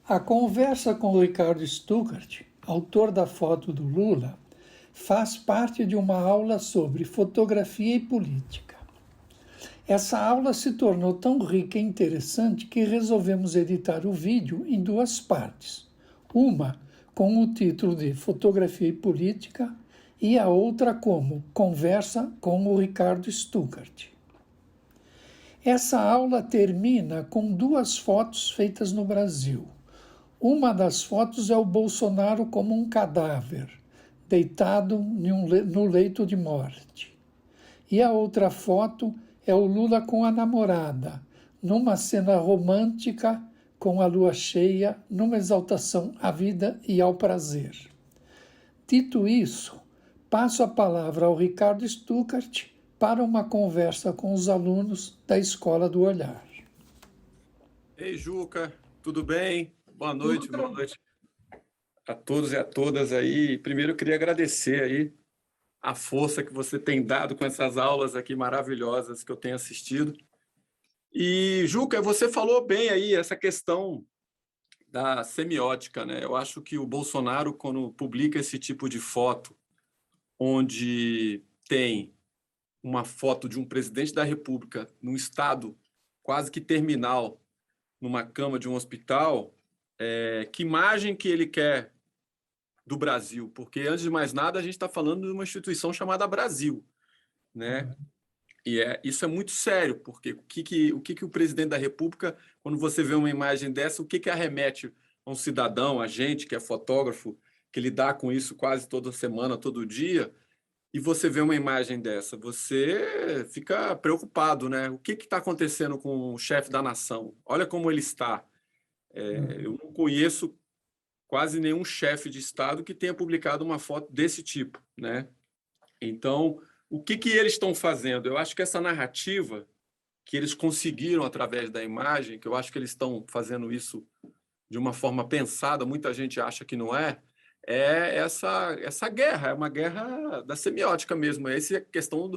A conversa com o Ricardo Stuckert, autor da foto do Lula, faz parte de uma aula sobre fotografia e política. Essa aula se tornou tão rica e interessante que resolvemos editar o vídeo em duas partes. Uma com o título de Fotografia e Política e a outra como Conversa com o Ricardo Stuckert. Essa aula termina com duas fotos feitas no Brasil. Uma das fotos é o Bolsonaro como um cadáver, deitado no leito de morte. E a outra foto é o Lula com a namorada, numa cena romântica com a lua cheia, numa exaltação à vida e ao prazer. Dito isso, passo a palavra ao Ricardo Stuckert para uma conversa com os alunos da Escola do Olhar. Ei, Juca, tudo bem? Boa noite a todos e a todas aí. Primeiro eu queria agradecer aí a força que você tem dado com essas aulas aqui maravilhosas que eu tenho assistido. E, Juca, você falou bem aí essa questão da semiótica, né? Eu acho que o Bolsonaro, quando publica esse tipo de foto, onde tem uma foto de um presidente da República num estado quase que terminal, numa cama de um hospital, que imagem que ele quer do Brasil? Porque, antes de mais nada, a gente está falando de uma instituição chamada Brasil, né? E isso é muito sério, porque o que o presidente da República, quando você vê uma imagem dessa, o que arremete a um cidadão, a gente que é fotógrafo, que lidar com isso quase toda semana, todo dia, e você vê uma imagem dessa, você fica preocupado, né? O que está acontecendo com o chefe da nação? Olha como ele está. Eu não conheço quase nenhum chefe de Estado que tenha publicado uma foto desse tipo, né? Então, o que eles estão fazendo? Eu acho que essa narrativa que eles conseguiram através da imagem, que eu acho que eles estão fazendo isso de uma forma pensada, muita gente acha que não é essa guerra, é uma guerra da semiótica mesmo. Essa é a questão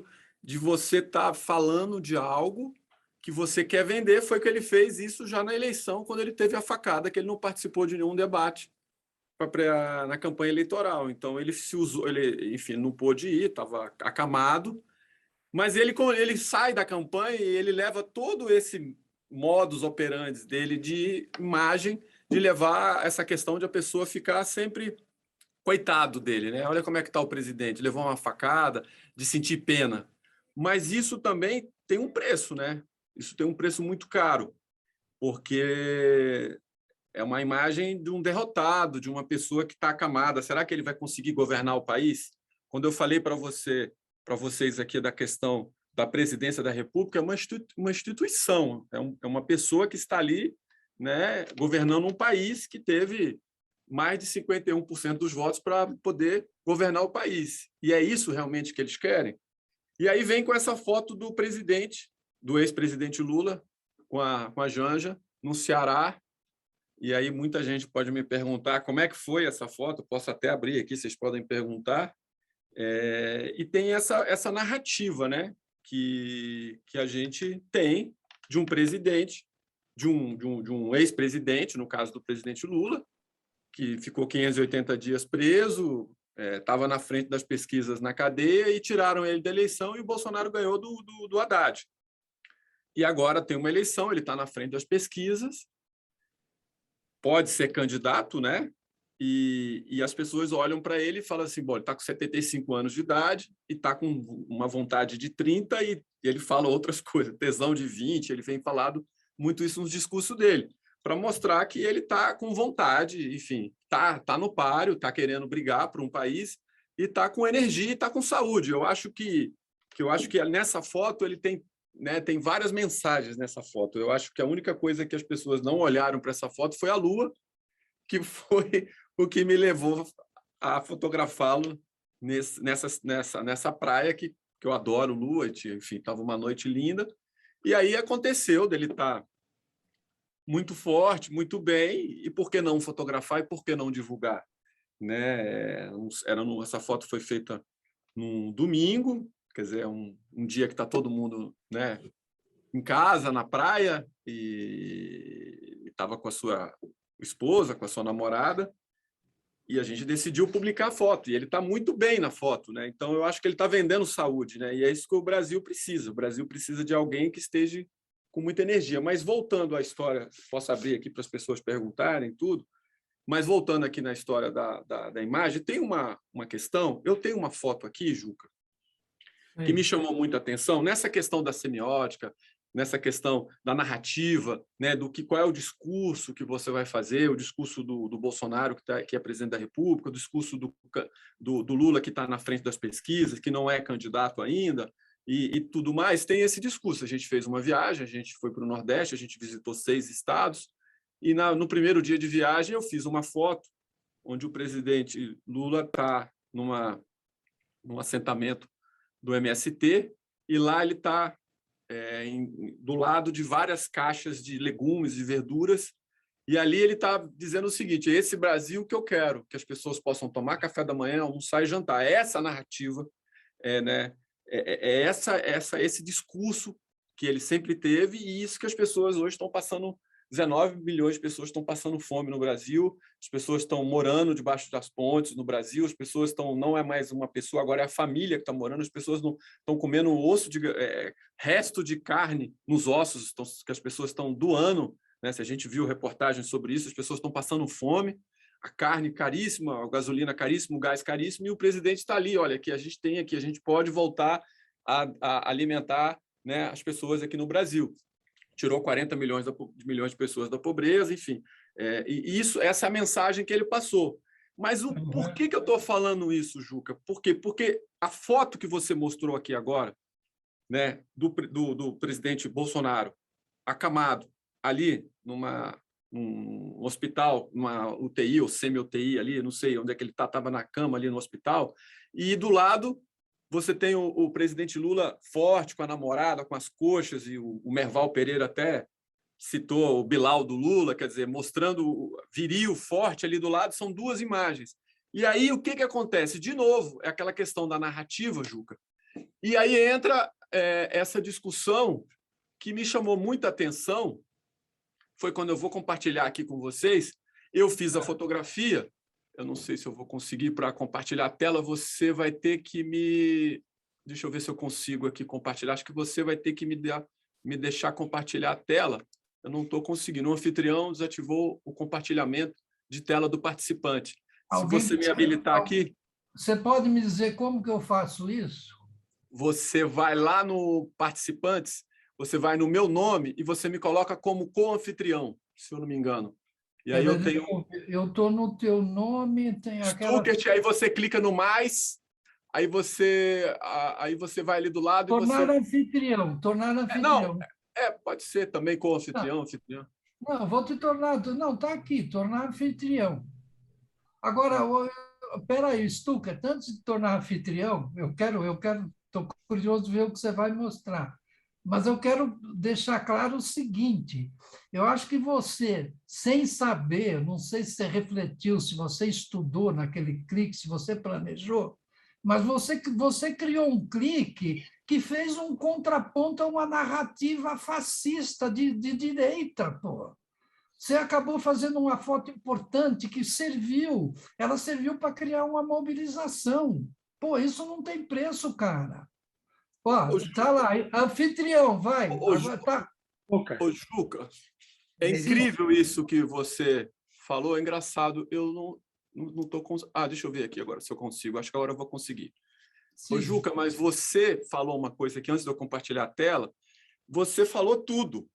de você estar falando de algo que você quer vender. Foi que ele fez isso já na eleição, quando ele teve a facada, que ele não participou de nenhum debate na campanha eleitoral. Então, ele se usou, ele, enfim, não pôde ir, estava acamado, mas ele sai da campanha e ele leva todo esse modus operandi dele de imagem, de levar essa questão de a pessoa ficar sempre coitado dele, né? Olha como é que está o presidente, levou uma facada, de sentir pena. Mas isso também tem um preço, né? Isso tem um preço muito caro, porque é uma imagem de um derrotado, de uma pessoa que está acamada. Será que ele vai conseguir governar o país? Quando eu falei para vocês aqui da questão da presidência da República, é uma instituição, é uma pessoa que está ali, né, governando um país que teve mais de 51% dos votos para poder governar o país. E é isso realmente que eles querem? E aí vem com essa foto do presidente, do ex-presidente Lula, com a Janja, no Ceará. E aí muita gente pode me perguntar como é que foi essa foto, posso até abrir aqui, vocês podem perguntar. E tem essa narrativa, né, que a gente tem de um presidente, de um ex-presidente, no caso do presidente Lula, que ficou 580 dias preso, estava na frente das pesquisas na cadeia e tiraram ele da eleição e o Bolsonaro ganhou do Haddad. E agora tem uma eleição, ele está na frente das pesquisas, pode ser candidato, né? E as pessoas olham para ele e falam assim, bom, ele está com 75 anos de idade e está com uma vontade de 30 e ele fala outras coisas, tesão de 20, ele vem falado muito isso nos discursos dele, para mostrar que ele está com vontade, enfim, tá no páreo, está querendo brigar por um país e está com energia e está com saúde. Eu acho que nessa foto ele tem, né, tem várias mensagens nessa foto. Eu acho que a única coisa que as pessoas não olharam para essa foto foi a lua, que foi o que me levou a fotografá-lo nessa praia que eu adoro lua, enfim, estava uma noite linda. E aí aconteceu dele estar muito forte, muito bem, e por que não fotografar e por que não divulgar? Né? Essa foto foi feita num domingo, quer dizer, um dia que está todo mundo, né, em casa, na praia, e estava com o esposa, com a sua namorada, e a gente decidiu publicar a foto. E ele está muito bem na foto, né? Então, eu acho que ele está vendendo saúde, né? E é isso que o Brasil precisa. O Brasil precisa de alguém que esteja com muita energia. Mas voltando à história, posso abrir aqui para as pessoas perguntarem tudo, mas voltando aqui na história da imagem, tem uma questão. Eu tenho uma foto aqui, Juca, que me chamou muita atenção nessa questão da semiótica, nessa questão da narrativa, né, qual é o discurso que você vai fazer, o discurso do Bolsonaro, que é presidente da República, o discurso do Lula, que está na frente das pesquisas, que não é candidato ainda, e tudo mais. Tem esse discurso. A gente fez uma viagem, a gente foi para o Nordeste, a gente visitou 6 estados, e no primeiro dia de viagem eu fiz uma foto onde o presidente Lula está num assentamento do MST, e lá ele está do lado de várias caixas de legumes e verduras, e ali ele está dizendo o seguinte: é esse Brasil que eu quero, que as pessoas possam tomar café da manhã, almoçar e jantar. Essa narrativa, né, esse discurso que ele sempre teve, e isso que as pessoas hoje estão passando. 19 milhões de pessoas estão passando fome no Brasil, as pessoas estão morando debaixo das pontes no Brasil, as pessoas não é mais uma pessoa, agora é a família que está morando, as pessoas não estão comendo resto de carne nos ossos que as pessoas estão doando, né? Se a gente viu reportagens sobre isso, as pessoas estão passando fome, a carne caríssima, a gasolina caríssima, o gás caríssimo, e o presidente está ali, olha, que a gente tem aqui, a gente pode voltar a alimentar, né, as pessoas aqui no Brasil. Tirou 40 milhões de pessoas da pobreza, enfim. E essa é a mensagem que ele passou. Mas por que eu estou falando isso, Juca? Por quê? Porque a foto que você mostrou aqui agora, né, do presidente Bolsonaro, acamado, ali num hospital, numa UTI ou semi-UTI ali, não sei onde é que ele estava na cama ali no hospital, e do lado você tem o presidente Lula forte com a namorada, com as coxas, e o Merval Pereira até citou o Bilal do Lula, quer dizer, mostrando viril, forte ali do lado, são 2 imagens. E aí o que acontece? De novo, é aquela questão da narrativa, Juca. E aí entra essa discussão que me chamou muita atenção, foi quando eu vou compartilhar aqui com vocês, eu fiz a fotografia. Eu não sei se eu vou conseguir para compartilhar a tela, você vai ter que me... Deixa eu ver se eu consigo aqui compartilhar. Acho que você vai ter que me deixar compartilhar a tela. Eu não estou conseguindo. O anfitrião desativou o compartilhamento de tela do participante. Se você me habilitar aqui... Você pode me dizer como que eu faço isso? Você vai lá no Participantes, você vai no meu nome e você me coloca como co-anfitrião, se eu não me engano. E aí eu estou no teu nome, tem aquela... Stuckert, aí você clica no mais, aí você vai ali do lado tornar e você... anfitrião, tornar anfitrião. Não, pode ser também com anfitrião, anfitrião. Não, vou te tornar... Não, está aqui, tornar anfitrião. Agora, espera aí, Stuckert, antes de tornar anfitrião, estou curioso de ver o que você vai mostrar. Mas eu quero deixar claro o seguinte: eu acho que você, sem saber, não sei se você refletiu, se você estudou naquele clique, se você planejou, mas você criou um clique que fez um contraponto a uma narrativa fascista de direita, pô. Você acabou fazendo uma foto importante que ela serviu para criar uma mobilização. Pô, isso não tem preço, cara. Ó, tá lá, anfitrião, vai. Agora tá. Ô, Juca, é incrível isso que você falou, é engraçado. Eu não estou conseguindo. Deixa eu ver aqui agora se eu consigo. Acho que agora eu vou conseguir. Ô, Juca, mas você falou uma coisa aqui antes de eu compartilhar a tela. Você falou tudo,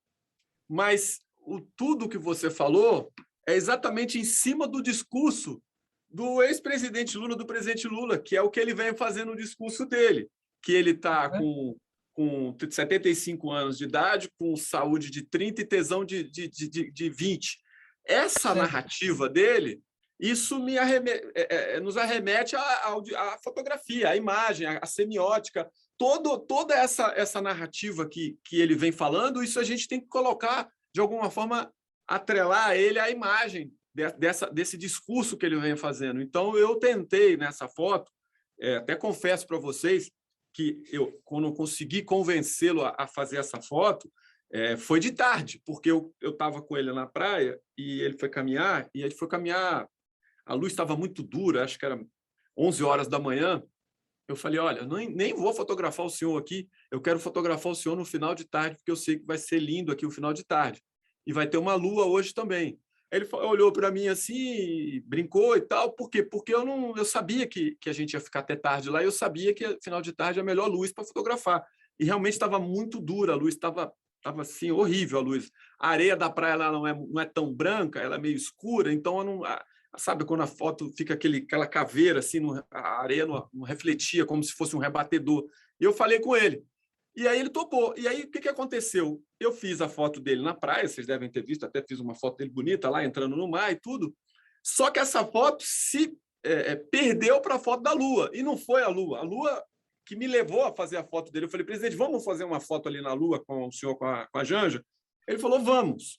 mas o tudo que você falou é exatamente em cima do discurso do ex-presidente Lula, do presidente Lula, que é o que ele vem fazendo no discurso dele, que ele está com 75 anos de idade, com saúde de 30 e tesão de 20. Essa narrativa dele, isso nos arremete à fotografia, à imagem, à semiótica, toda essa narrativa que ele vem falando, isso a gente tem que colocar, de alguma forma, atrelar ele à imagem desse discurso que ele vem fazendo. Então, eu tentei, nessa foto, até confesso para vocês, que quando eu consegui convencê-lo a fazer essa foto, Foi de tarde, porque eu estava com ele na praia e ele foi caminhar, a luz estava muito dura, acho que era 11 horas da manhã. Eu falei, olha, eu nem vou fotografar o senhor aqui, eu quero fotografar o senhor no final de tarde, porque eu sei que vai ser lindo aqui o final de tarde. E vai ter uma lua hoje também. Ele olhou para mim assim, brincou e tal. Por quê? Porque eu sabia que a gente ia ficar até tarde lá, e eu sabia que final de tarde é a melhor luz para fotografar. E realmente estava muito dura, a luz estava assim, horrível a luz. A areia da praia lá não é tão branca, ela é meio escura, então eu não, sabe quando a foto fica aquela caveira, assim, a areia não refletia, como se fosse um rebatedor. E eu falei com ele. E aí ele topou. E aí o que aconteceu? Eu fiz a foto dele na praia, vocês devem ter visto, até fiz uma foto dele bonita lá, entrando no mar e tudo. Só que essa foto se perdeu para a foto da Lua. E não foi a Lua. A Lua que me levou a fazer a foto dele. Eu falei, presidente, vamos fazer uma foto ali na Lua com o senhor, com a Janja? Ele falou, vamos.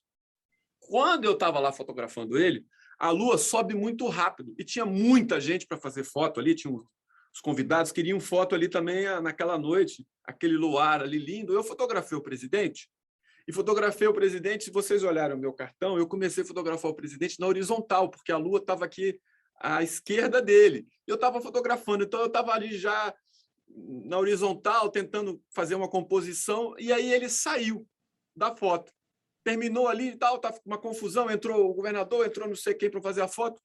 Quando eu estava lá fotografando ele, a Lua sobe muito rápido. E tinha muita gente para fazer foto ali, tinha os convidados queriam foto ali também naquela noite, aquele luar ali lindo. Eu fotografei o presidente, se vocês olharem o meu cartão, eu comecei a fotografar o presidente na horizontal, porque a Lua estava aqui à esquerda dele. Eu estava fotografando, então eu estava ali já na horizontal, tentando fazer uma composição, e aí ele saiu da foto. Terminou ali e tal, estava uma confusão, entrou o governador, entrou não sei quem para fazer a foto.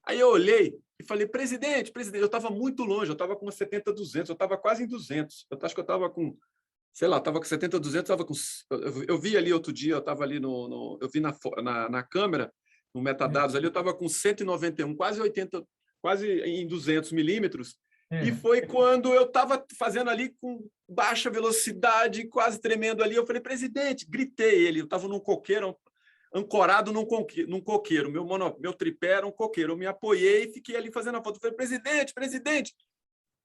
Aí eu olhei e falei, presidente, eu estava muito longe, eu estava com 70, 200, eu estava quase em 200. Eu acho que eu estava com, sei lá, estava com 70, 200, eu vi ali outro dia, eu estava ali eu vi na câmera, no metadados ali, eu estava com 191, quase 80, quase em 200 milímetros, e foi quando eu estava fazendo ali com baixa velocidade, quase tremendo ali, eu falei, presidente, gritei ele, eu estava num coqueiro, ancorado num coqueiro, meu tripé era um coqueiro, eu me apoiei e fiquei ali fazendo a foto, eu falei, presidente,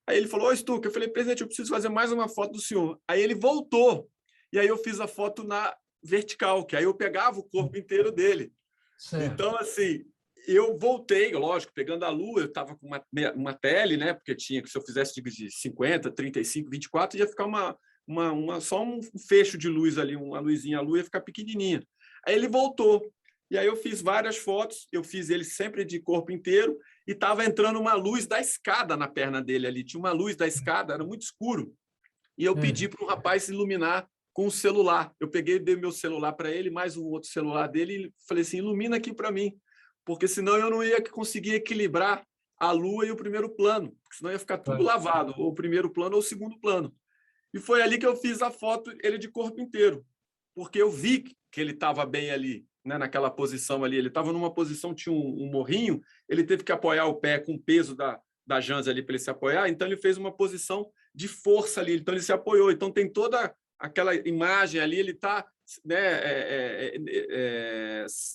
aí ele falou, ô Stuca, eu falei, presidente, eu preciso fazer mais uma foto do senhor, aí ele voltou, e aí eu fiz a foto na vertical, que aí eu pegava o corpo inteiro dele. Certo. Então, assim, eu voltei, lógico, pegando a lua, eu estava com uma tele, né? Porque tinha que, se eu fizesse de 50, 35, 24, ia ficar só um fecho de luz ali, uma luzinha, a lua ia ficar pequenininha. Aí ele voltou, e aí eu fiz várias fotos, eu fiz ele sempre de corpo inteiro, e estava entrando uma luz da escada na perna dele ali, tinha uma luz da escada, era muito escuro, e eu pedi para o rapaz iluminar com o celular. Eu dei meu celular para ele, mais um outro celular dele, e falei assim, ilumina aqui para mim, porque senão eu não ia conseguir equilibrar a lua e o primeiro plano, porque senão ia ficar tudo lavado, ou o primeiro plano ou o segundo plano. E foi ali que eu fiz a foto, ele de corpo inteiro, porque eu vi que ele estava bem ali, né, naquela posição ali. Ele estava numa posição, tinha um morrinho, ele teve que apoiar o pé com o peso da Janja ali para ele se apoiar, então ele fez uma posição de força ali, então ele se apoiou. Então tem toda aquela imagem ali, ele está, né,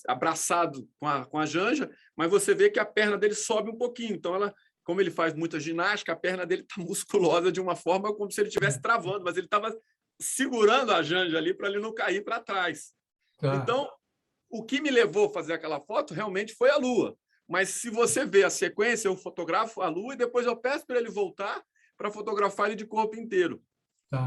abraçado com a Janja, mas você vê que a perna dele sobe um pouquinho, então como ele faz muita ginástica, a perna dele está musculosa de uma forma como se ele estivesse travando, mas ele estava segurando a Janja ali para ele não cair para trás. Então, o que me levou a fazer aquela foto realmente foi a Lua. Mas se você vê a sequência, eu fotografo a Lua e depois eu peço para ele voltar para fotografar ele de corpo inteiro.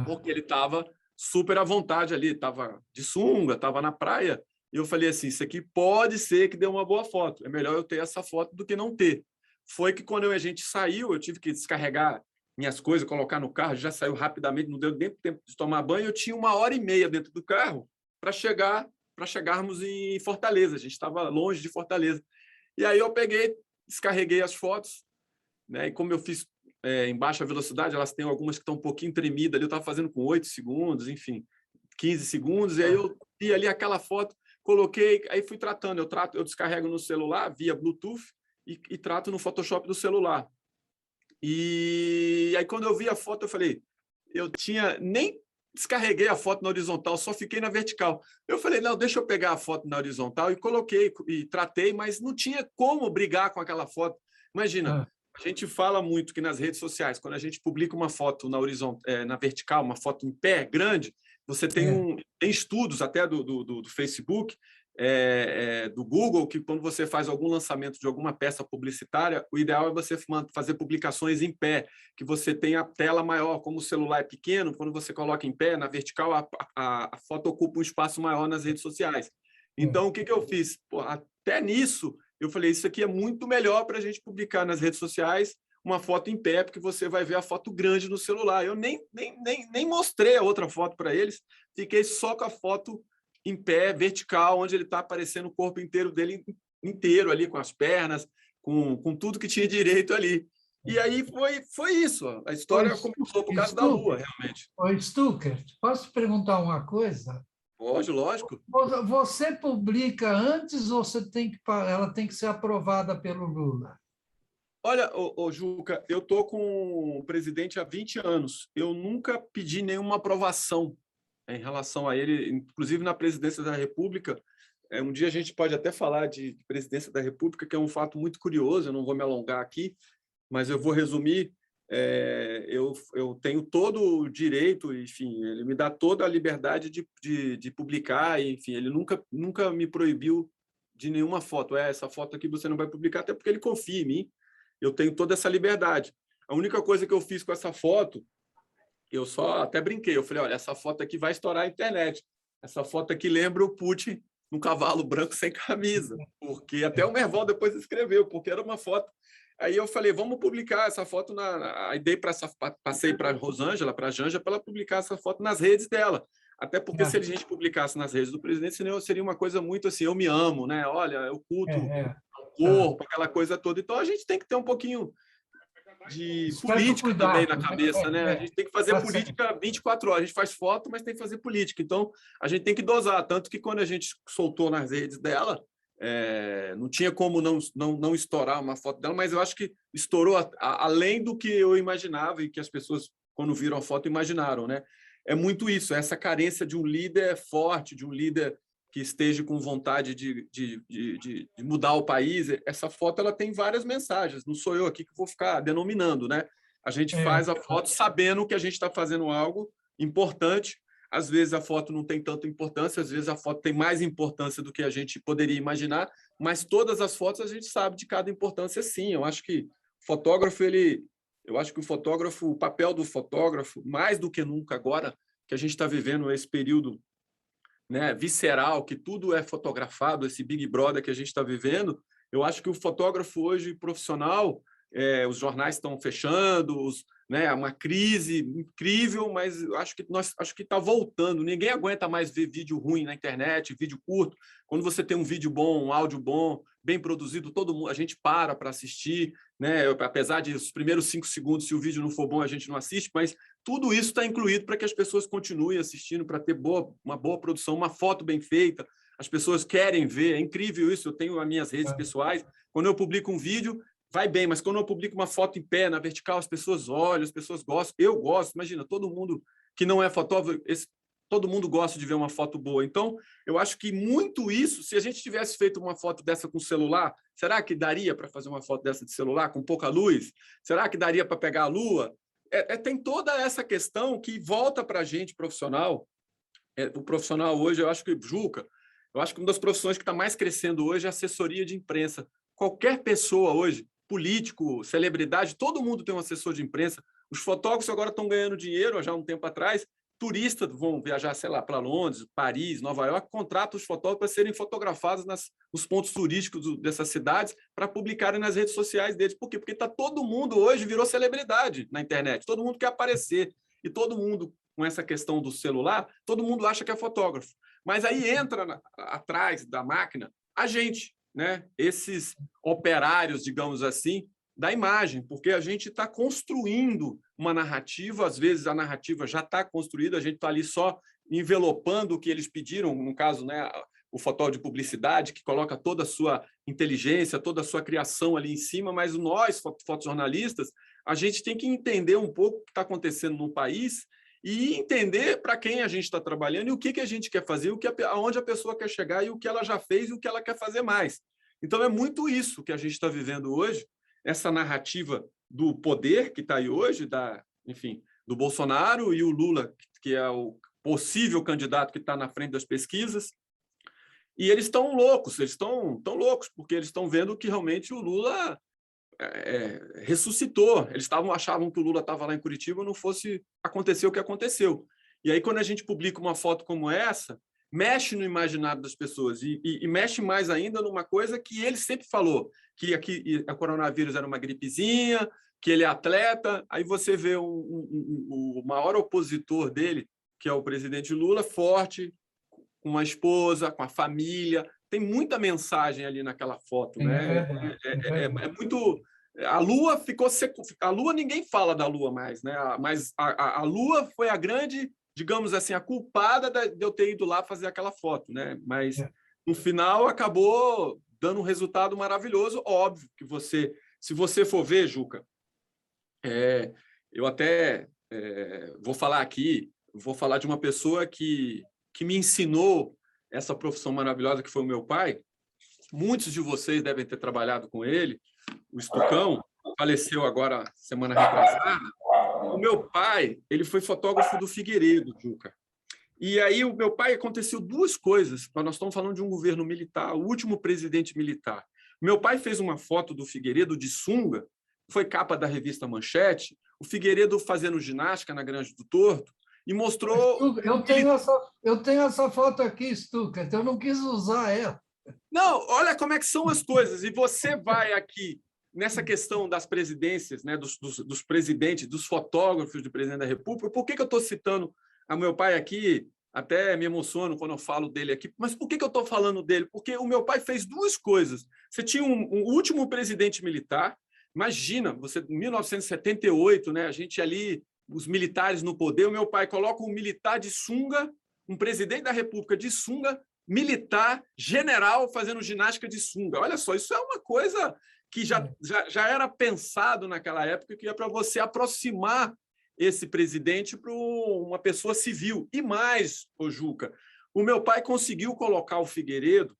Porque ele estava super à vontade ali, estava de sunga, estava na praia. E eu falei assim, isso aqui pode ser que dê uma boa foto. É melhor eu ter essa foto do que não ter. Foi que quando a gente saiu, eu tive que descarregar minhas coisas, colocar no carro, já saiu rapidamente, não deu nem tempo de tomar banho. Eu tinha 1h30 dentro do carro para chegarmos em Fortaleza. A gente estava longe de Fortaleza. E aí eu peguei, descarreguei as fotos, né? E como eu fiz em baixa velocidade, elas têm algumas que estão um pouquinho tremidas ali, eu estava fazendo com 8 segundos, enfim, 15 segundos, e aí eu vi ali aquela foto, coloquei, aí fui tratando, eu descarrego no celular via Bluetooth e trato no Photoshop do celular. E aí quando eu vi a foto, eu falei, nem descarreguei a foto na horizontal, só fiquei na vertical. Eu falei, não, deixa eu pegar a foto na horizontal e coloquei, e tratei, mas não tinha como brigar com aquela foto. Imagina, a gente fala muito que nas redes sociais, quando a gente publica uma foto na vertical, uma foto em pé, grande, você tem estudos até do Facebook do Google, que quando você faz algum lançamento de alguma peça publicitária, o ideal é você fazer publicações em pé, que você tenha a tela maior, como o celular é pequeno, quando você coloca em pé, na vertical, a foto ocupa um espaço maior nas redes sociais. Então, o que eu fiz? Pô, até nisso, eu falei, isso aqui é muito melhor para a gente publicar nas redes sociais uma foto em pé, porque você vai ver a foto grande no celular. Eu nem mostrei a outra foto para eles, fiquei só com a foto em pé, vertical, onde ele está aparecendo o corpo inteiro dele inteiro ali, com as pernas, com tudo que tinha direito ali. E aí foi isso. A história começou por causa da Lua, realmente. Oi, Stuckert, posso te perguntar uma coisa? Pode, lógico. Você publica antes ou ela tem que ser aprovada pelo Lula? Olha, Juca, eu estou com o presidente há 20 anos. Eu nunca pedi nenhuma aprovação em relação a ele, inclusive na presidência da República. Um dia a gente pode até falar de presidência da República, que é um fato muito curioso, eu não vou me alongar aqui, mas eu vou resumir. Eu tenho todo o direito, enfim, ele me dá toda a liberdade de publicar, enfim, ele nunca me proibiu de nenhuma foto. Essa foto aqui você não vai publicar, até porque ele confia em mim, eu tenho toda essa liberdade. A única coisa que eu fiz com essa foto, eu só até brinquei, eu falei, olha, essa foto aqui vai estourar a internet. Essa foto aqui lembra o Putin num cavalo branco sem camisa, porque até o Merval depois escreveu, porque era uma foto. Aí eu falei, vamos publicar essa foto, passei para a Rosângela, para a Janja, para ela publicar essa foto nas redes dela. Até porque se a gente publicasse nas redes do presidente, seria uma coisa muito assim, eu me amo, né? Olha, eu culto o corpo, aquela coisa toda. Então a gente tem que ter um pouquinho de política também na cabeça, né? A gente tem que fazer política 24 horas. A gente faz foto, mas tem que fazer política. Então, a gente tem que dosar. Tanto que quando a gente soltou nas redes dela, não tinha como não estourar uma foto dela, mas eu acho que estourou além do que eu imaginava e que as pessoas, quando viram a foto, imaginaram, né? É muito isso, essa carência de um líder forte, de um líder que esteja com vontade de mudar o país. Essa foto ela tem várias mensagens, não sou eu aqui que vou ficar denominando, né? A gente faz a foto sabendo que a gente está fazendo algo importante. Às vezes a foto não tem tanta importância, às vezes a foto tem mais importância do que a gente poderia imaginar, mas todas as fotos a gente sabe de cada importância, sim. Eu acho que o papel do fotógrafo, mais do que nunca agora, que a gente está vivendo esse período, né, visceral, que tudo é fotografado, esse Big Brother que a gente está vivendo, eu acho que o fotógrafo hoje profissional, os jornais estão fechando, né, uma crise incrível, mas eu acho que está voltando. Ninguém aguenta mais ver vídeo ruim na internet, vídeo curto. Quando você tem um vídeo bom, um áudio bom, bem produzido, todo mundo, a gente para assistir, né? Apesar de os primeiros 5 segundos, se o vídeo não for bom, a gente não assiste, mas tudo isso está incluído para que as pessoas continuem assistindo, para ter uma boa produção, uma foto bem feita. As pessoas querem ver, é incrível isso. Eu tenho as minhas redes pessoais. Quando eu publico um vídeo, vai bem, mas quando eu publico uma foto em pé, na vertical, as pessoas olham, as pessoas gostam. Eu gosto, imagina, todo mundo que não é fotógrafo, todo mundo gosta de ver uma foto boa. Então, eu acho que muito isso, se a gente tivesse feito uma foto dessa com celular, será que daria para fazer uma foto dessa de celular com pouca luz? Será que daria para pegar a lua? Tem toda essa questão que volta para a gente profissional. O profissional hoje, eu acho que, Juca, eu acho que uma das profissões que está mais crescendo hoje é a assessoria de imprensa. Qualquer pessoa hoje, político, celebridade, todo mundo tem um assessor de imprensa. Os fotógrafos agora estão ganhando dinheiro, já há um tempo atrás. Turistas vão viajar, sei lá, para Londres, Paris, Nova York, contratam os fotógrafos para serem fotografados nos pontos turísticos dessas cidades para publicarem nas redes sociais deles. Por quê? Porque todo mundo hoje virou celebridade na internet. Todo mundo quer aparecer. E todo mundo, com essa questão do celular, todo mundo acha que é fotógrafo. Mas aí entra atrás da máquina a gente, né? Esses operários, digamos assim, da imagem, porque a gente está construindo uma narrativa, às vezes a narrativa já está construída, a gente está ali só envelopando o que eles pediram, no caso, né, o fotógrafo de publicidade, que coloca toda a sua inteligência, toda a sua criação ali em cima, mas nós, fotojornalistas, a gente tem que entender um pouco o que está acontecendo no país e entender para quem a gente está trabalhando e o que a gente quer fazer, aonde a pessoa quer chegar e o que ela já fez e o que ela quer fazer mais. Então, é muito isso que a gente está vivendo hoje, essa narrativa do poder que está aí hoje, enfim, do Bolsonaro e o Lula, que é o possível candidato que está na frente das pesquisas, E eles estão loucos, eles estão tão loucos, porque eles estão vendo que realmente o Lula ressuscitou. Eles achavam que o Lula estava lá em Curitiba, não fosse acontecer o que aconteceu. E aí, quando a gente publica uma foto como essa, mexe no imaginário das pessoas e mexe mais ainda numa coisa que ele sempre falou, que aqui a coronavírus era uma gripezinha, que ele é atleta. Aí você vê o maior opositor dele, que é o presidente Lula, forte, com uma esposa, com a família. Tem muita mensagem ali naquela foto, né? É muito. A Lua ficou a Lua, ninguém fala da Lua mais, né? Mas a Lua foi a grande, digamos assim, a culpada de eu ter ido lá fazer aquela foto, né? Mas no final acabou dando um resultado maravilhoso. Óbvio que se você for ver, Juca, eu até vou falar aqui, vou falar de uma pessoa que me ensinou essa profissão maravilhosa que foi o meu pai. Muitos de vocês devem ter trabalhado com ele. O Stucão faleceu agora semana retrasada. O meu pai, ele foi fotógrafo do Figueiredo, Juca. E aí o meu pai, aconteceu duas coisas. Nós estamos falando de um governo militar, o último presidente militar. Meu pai fez uma foto do Figueiredo de sunga, foi capa da revista Manchete, o Figueiredo fazendo ginástica na Grande do Torto, e mostrou... Eu tenho essa foto aqui, Stuka, então eu não quis usar ela. Não, olha como é que são as coisas. E você vai aqui nessa questão das presidências, né, dos presidentes, dos fotógrafos do presidente da República. Por que eu estou citando a meu pai aqui? Até me emociono quando eu falo dele aqui. Mas por que eu estou falando dele? Porque o meu pai fez duas coisas. Você tinha um último presidente militar. Imagina, você em 1978, né, a gente ali, os militares no poder. O meu pai coloca um militar de sunga, um presidente da República de sunga, militar, general, fazendo ginástica de sunga. Olha só, isso é uma coisa que já era pensado naquela época, que é para você aproximar esse presidente para uma pessoa civil. E mais, ô Juca, o meu pai conseguiu colocar o Figueiredo,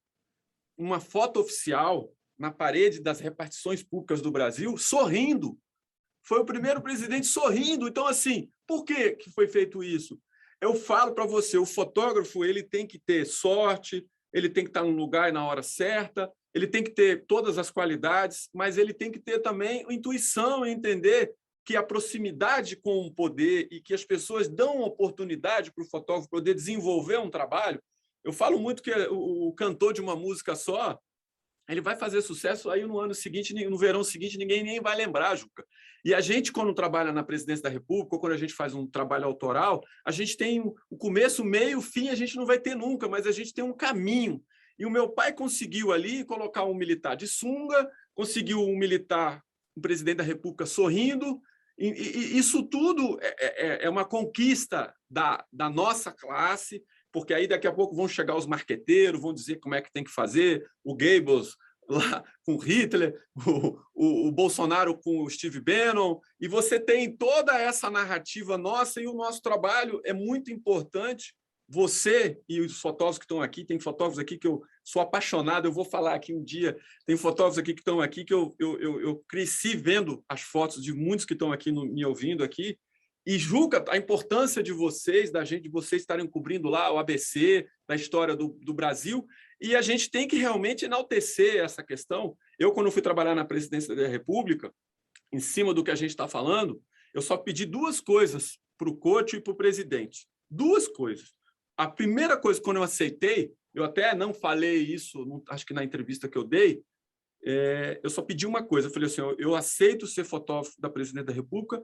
uma foto oficial, na parede das repartições públicas do Brasil, sorrindo. Foi o primeiro presidente sorrindo. Então, assim, por que foi feito isso? Eu falo para você, o fotógrafo ele tem que ter sorte, ele tem que estar no lugar e na hora certa, ele tem que ter todas as qualidades, mas ele tem que ter também intuição e entender que a proximidade com o poder e que as pessoas dão oportunidade para o fotógrafo poder desenvolver um trabalho. Eu falo muito que o cantor de uma música só, ele vai fazer sucesso aí no ano seguinte, no verão seguinte, ninguém nem vai lembrar, Juca. E a gente, quando trabalha na presidência da República, ou quando a gente faz um trabalho autoral, a gente tem o começo, o meio, o fim, a gente não vai ter nunca, mas a gente tem um caminho. E o meu pai conseguiu ali colocar um militar de sunga, conseguiu um militar, um presidente da República sorrindo, e isso tudo é uma conquista da nossa classe, porque aí daqui a pouco vão chegar os marqueteiros, vão dizer como é que tem que fazer, o Goebbels lá com Hitler, o Bolsonaro com o Steve Bannon, e você tem toda essa narrativa nossa, e o nosso trabalho é muito importante. Você e os fotógrafos que estão aqui, tem fotógrafos aqui que eu sou apaixonado, eu vou falar aqui um dia, tem fotógrafos aqui que estão aqui que eu cresci vendo as fotos de muitos que estão aqui me ouvindo aqui. E, Juca, a importância de vocês, de vocês estarem cobrindo lá o ABC, da história do Brasil, e a gente tem que realmente enaltecer essa questão. Eu, quando fui trabalhar na presidência da República, em cima do que a gente está falando, eu só pedi duas coisas para o Couto e para o presidente. Duas coisas. A primeira coisa, quando eu aceitei, eu até não falei isso, acho que na entrevista que eu dei, eu só pedi uma coisa. Eu falei assim, eu aceito ser fotógrafo da presidente da República,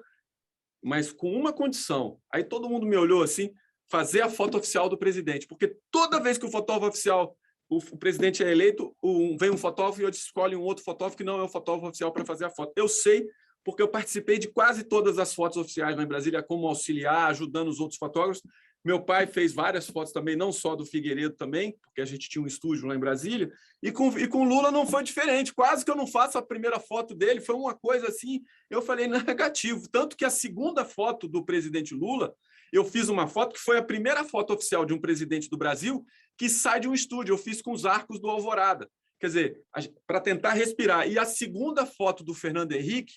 mas com uma condição. Aí todo mundo me olhou assim, fazer a foto oficial do presidente, porque toda vez que o fotógrafo oficial, o presidente é eleito, vem um fotógrafo e eu escolho um outro fotógrafo que não é o fotógrafo oficial para fazer a foto. Eu sei, porque eu participei de quase todas as fotos oficiais lá em Brasília, como auxiliar, ajudando os outros fotógrafos. Meu pai fez várias fotos também, não só do Figueiredo também, porque a gente tinha um estúdio lá em Brasília, e com Lula não foi diferente, quase que eu não faço a primeira foto dele, foi uma coisa assim, eu falei negativo, tanto que a segunda foto do presidente Lula, eu fiz uma foto que foi a primeira foto oficial de um presidente do Brasil que sai de um estúdio, eu fiz com os arcos do Alvorada, quer dizer, para tentar respirar. E a segunda foto do Fernando Henrique,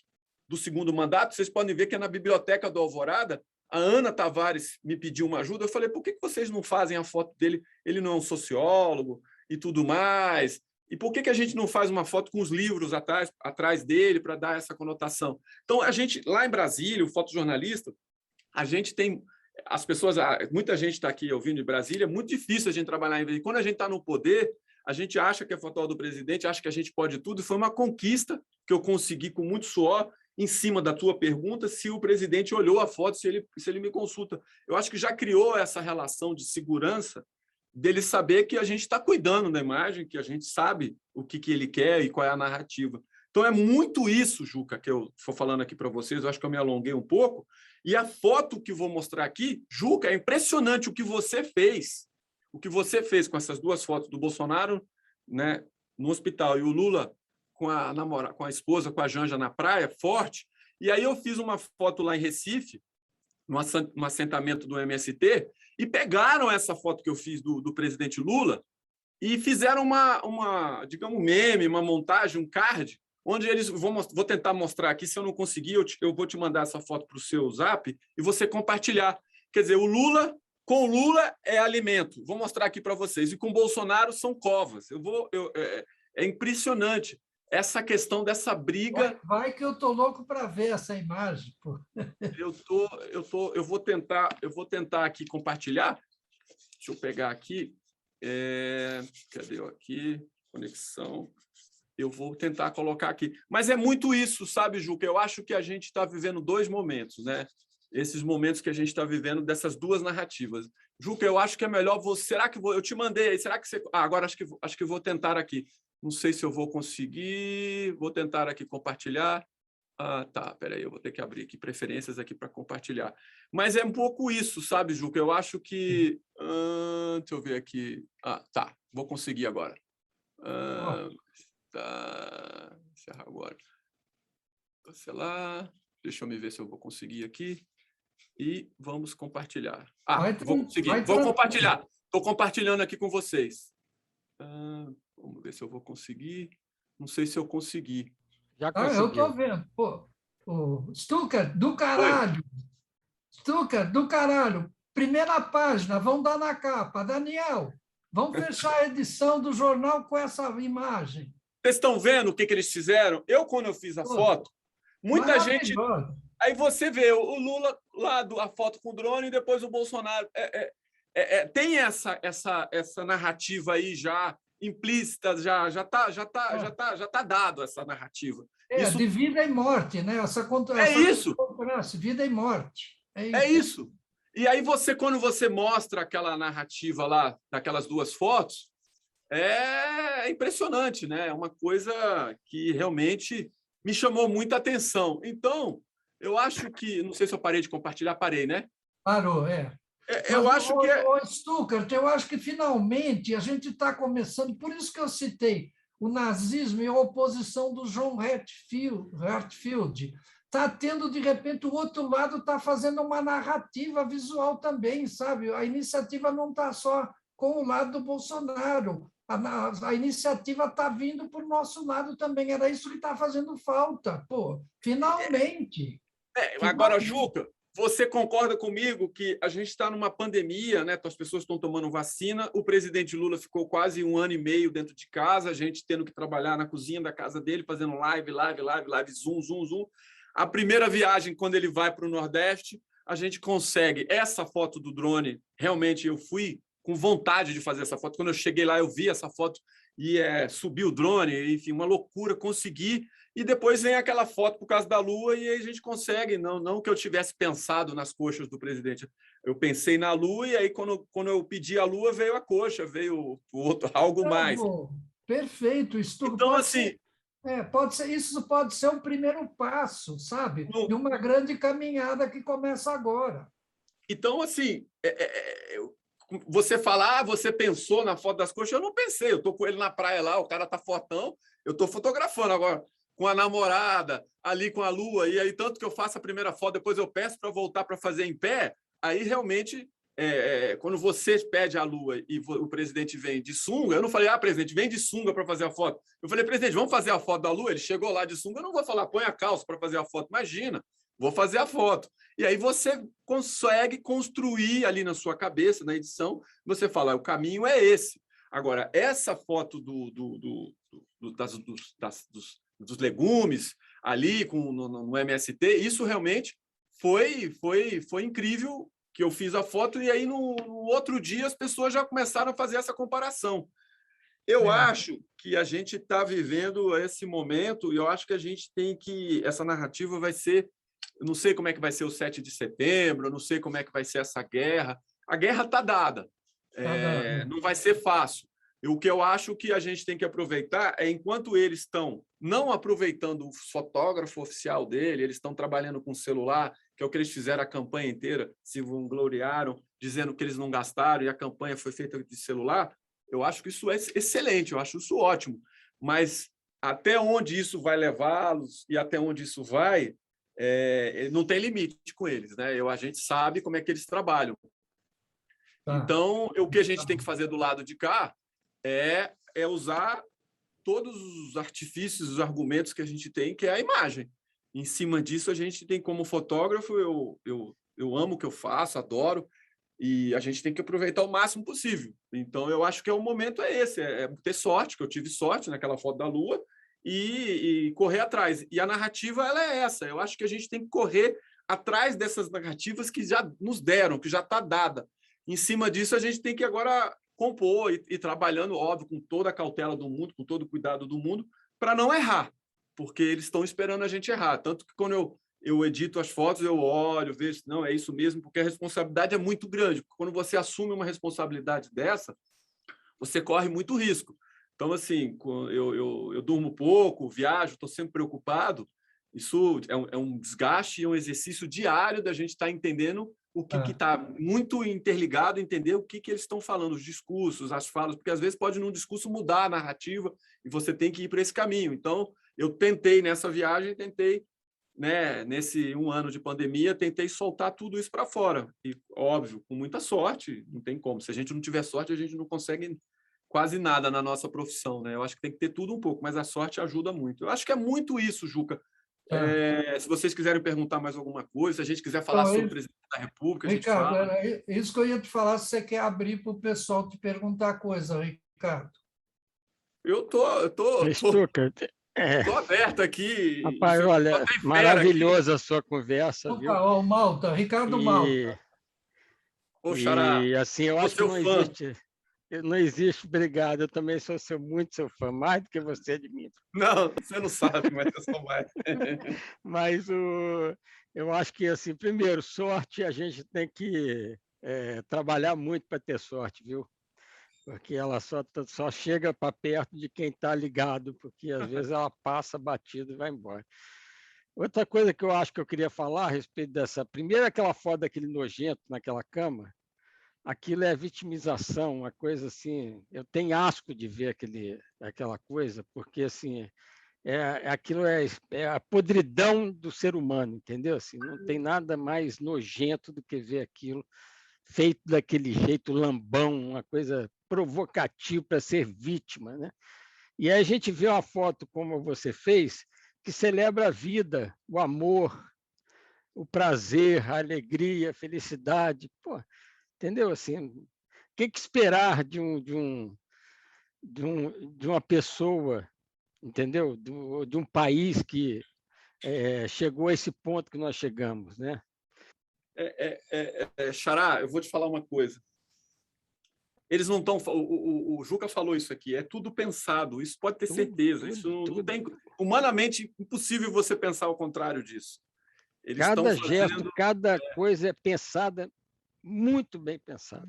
do segundo mandato, vocês podem ver que é na biblioteca do Alvorada. A Ana Tavares me pediu uma ajuda, eu falei, por que vocês não fazem a foto dele? Ele não é um sociólogo, e tudo mais. E por que a gente não faz uma foto com os livros atrás dele para dar essa conotação? Então, a gente, lá em Brasília, o fotojornalista, a gente tem... As pessoas, muita gente está aqui ouvindo de Brasília, é muito difícil a gente trabalhar em Brasília. Quando a gente está no poder, a gente acha que é fotógrafo do presidente, acha que a gente pode tudo. Foi uma conquista que eu consegui com muito suor, em cima da tua pergunta, se o presidente olhou a foto, se ele me consulta. Eu acho que já criou essa relação de segurança dele saber que a gente está cuidando da imagem, que a gente sabe o que ele quer e qual é a narrativa. Então, é muito isso, Juca, que eu estou falando aqui para vocês. Eu acho que eu me alonguei um pouco. E a foto que vou mostrar aqui, Juca, é impressionante o que você fez. O que você fez com essas duas fotos do Bolsonaro, né, no hospital e o Lula com a esposa, com a Janja na praia, forte. E aí eu fiz uma foto lá em Recife, no assentamento do MST, e pegaram essa foto que eu fiz do presidente Lula e fizeram digamos, um meme, uma montagem, um card, onde eles... Vou tentar mostrar aqui, se eu não conseguir, eu vou te mandar essa foto para o seu Zap e você compartilhar. Quer dizer, o Lula... Com Lula é alimento. Vou mostrar aqui para vocês. E com Bolsonaro são covas. É impressionante essa questão dessa briga. Vai que eu tô louco para ver essa imagem. Pô. Eu vou tentar aqui compartilhar. Deixa eu pegar aqui. Cadê eu aqui? Conexão. Eu vou tentar colocar aqui. Mas é muito isso, sabe, Juca? Eu acho que a gente está vivendo dois momentos, né? Esses momentos que a gente está vivendo dessas duas narrativas. Juca, eu acho que é melhor você... Será que eu te mandei? Será que você... agora acho que vou tentar aqui. Não sei se eu vou conseguir. Vou tentar aqui compartilhar. Tá, peraí, eu vou ter que abrir aqui preferências aqui para compartilhar. Mas é um pouco isso, sabe, Juca? Eu acho que... deixa eu ver aqui. Tá, vou conseguir agora. Tá, encerrar agora. Cancelar. Deixa eu me ver se eu vou conseguir aqui. E vou compartilhar. Vou conseguir. Vou compartilhar. Estou compartilhando aqui com vocês. Vamos ver se eu vou conseguir. Não sei se eu consegui. Já conseguiu. Eu estou vendo. Pô, Stucker, do caralho. Oi. Stucker, do caralho. Primeira página, vão dar na capa. Daniel, vamos fechar a edição do jornal com essa imagem. Vocês estão vendo o que eles fizeram? Quando eu fiz a foto, muita gente... Aí você vê o Lula lá, a foto com o drone, e depois o Bolsonaro. Tem essa narrativa aí já implícita, já tá dado essa narrativa. Isso... de vida e morte, né? Isso. Vida e morte. É isso. E aí quando você mostra aquela narrativa lá, daquelas duas fotos, é impressionante, né? É uma coisa que realmente me chamou muita atenção. Então, eu acho que... Não sei se eu parei de compartilhar. Parei, né? Parou, eu acho que... Stucker, eu acho que, finalmente, a gente está começando... Por isso que eu citei o nazismo e a oposição do John Heartfield. Está tendo, de repente, o outro lado está fazendo uma narrativa visual também, sabe? A iniciativa não está só com o lado do Bolsonaro. A iniciativa está vindo para o nosso lado também. Era isso que está fazendo falta. Pô, finalmente. Agora, Juca, você concorda comigo que a gente está numa pandemia, né? As pessoas estão tomando vacina, o presidente Lula ficou quase 1 ano e meio dentro de casa, a gente tendo que trabalhar na cozinha da casa dele, fazendo live, zoom. A primeira viagem, quando ele vai para o Nordeste, a gente consegue. Essa foto do drone, realmente eu fui com vontade de fazer essa foto. Quando eu cheguei lá, eu vi essa foto e subi o drone, enfim, uma loucura, consegui. E depois vem aquela foto por causa da Lua e aí a gente consegue. Não que eu tivesse pensado nas coxas do presidente. Eu pensei na Lua e aí, quando eu pedi a Lua, veio a coxa, veio o outro, algo mais. Perfeito. Então, assim... isso pode ser um primeiro passo, sabe? De uma grande caminhada que começa agora. Então, assim, você fala, você pensou na foto das coxas? Eu não pensei. Eu estou com ele na praia lá, o cara está fotão, eu estou fotografando agora. Com a namorada, ali com a Lua, e aí tanto que eu faço a primeira foto, depois eu peço para voltar para fazer em pé, aí realmente, quando você pede a Lua e o presidente vem de sunga, eu não falei, presidente, vem de sunga para fazer a foto. Eu falei, presidente, vamos fazer a foto da Lua? Ele chegou lá de sunga, eu não vou falar, põe a calça para fazer a foto. Imagina, vou fazer a foto. E aí você consegue construir ali na sua cabeça, na edição, você fala, o caminho é esse. Agora, essa foto dos legumes ali no MST, isso realmente foi incrível, que eu fiz a foto e aí no outro dia as pessoas já começaram a fazer essa comparação. Eu acho que a gente está vivendo esse momento e eu acho que a gente tem que... Essa narrativa vai ser... Eu não sei como é que vai ser o 7 de setembro, eu não sei como é que vai ser essa guerra. A guerra está dada. Não vai ser fácil. E o que eu acho que a gente tem que aproveitar é, enquanto eles estão não aproveitando o fotógrafo oficial dele, eles estão trabalhando com celular, que é o que eles fizeram a campanha inteira, se vangloriaram, dizendo que eles não gastaram e a campanha foi feita de celular. Eu acho que isso é excelente, eu acho isso ótimo. Mas até onde isso vai levá-los e até onde isso vai, não tem limite com eles, né? A gente sabe como é que eles trabalham. Então, o que a gente tem que fazer do lado de cá é usar todos os artifícios, os argumentos que a gente tem, que é a imagem. Em cima disso, a gente tem, como fotógrafo, eu amo o que eu faço, adoro, e a gente tem que aproveitar o máximo possível. Então, eu acho que o momento é esse, ter sorte, que eu tive sorte naquela foto da Lua, e correr atrás. E a narrativa, ela é essa. Eu acho que a gente tem que correr atrás dessas narrativas que já nos deram, que já está dada. Em cima disso, a gente tem que agora compor e trabalhando, óbvio, com toda a cautela do mundo, com todo o cuidado do mundo, para não errar, porque eles estão esperando a gente errar. Tanto que quando eu edito as fotos, eu olho, vejo, não, é isso mesmo, porque a responsabilidade é muito grande. Quando você assume uma responsabilidade dessa, você corre muito risco. Então, assim, eu durmo pouco, viajo, estou sempre preocupado. Isso é um desgaste e um exercício diário da gente estar entendendo o que está muito interligado, entender o que eles estão falando, os discursos, as falas, porque às vezes pode num discurso mudar a narrativa e você tem que ir para esse caminho. Então, eu tentei nessa viagem, né, nesse 1 ano de pandemia, tentei soltar tudo isso para fora. E, óbvio, com muita sorte, não tem como. Se a gente não tiver sorte, a gente não consegue quase nada na nossa profissão, né? Eu acho que tem que ter tudo um pouco, mas a sorte ajuda muito. Eu acho que é muito isso, Juca. Se vocês quiserem perguntar mais alguma coisa, se a gente quiser falar sobre o presidente da República, a gente Ricardo, fala. era isso que eu ia te falar, se você quer abrir para o pessoal te perguntar coisa, Ricardo. Eu tô Stuckert, aberto aqui. rapaz, olha, maravilhosa a sua conversa, viu? O Malta, Ricardo Malta. Ô, Xará, E assim, eu acho que não existe, obrigado, eu também sou muito seu fã, mais do que você de mim. Não, você não sabe, mas eu sou mais. Mas eu acho que, assim, primeiro, sorte, a gente tem que trabalhar muito para ter sorte, viu? Porque ela só chega para perto de quem está ligado, porque às vezes ela passa batido e vai embora. Outra coisa que eu acho que eu queria falar a respeito dessa... Primeiro, aquela foto daquele nojento naquela cama, aquilo é vitimização, uma coisa assim... Eu tenho asco de ver aquela coisa, porque assim, aquilo é a podridão do ser humano, entendeu? Assim, não tem nada mais nojento do que ver aquilo feito daquele jeito lambão, uma coisa provocativa para ser vítima, né? E aí a gente vê uma foto como você fez, que celebra a vida, o amor, o prazer, a alegria, a felicidade. Pô, entendeu? Assim, o que esperar de uma pessoa, entendeu? De um país que chegou a esse ponto que nós chegamos, né? Xará, eu vou te falar uma coisa. Eles não estão... O Juca falou isso aqui, é tudo pensado, isso pode ter certeza. Isso não tem... Humanamente impossível você pensar o contrário disso. Eles cada gesto, cada coisa é pensada, muito bem pensada.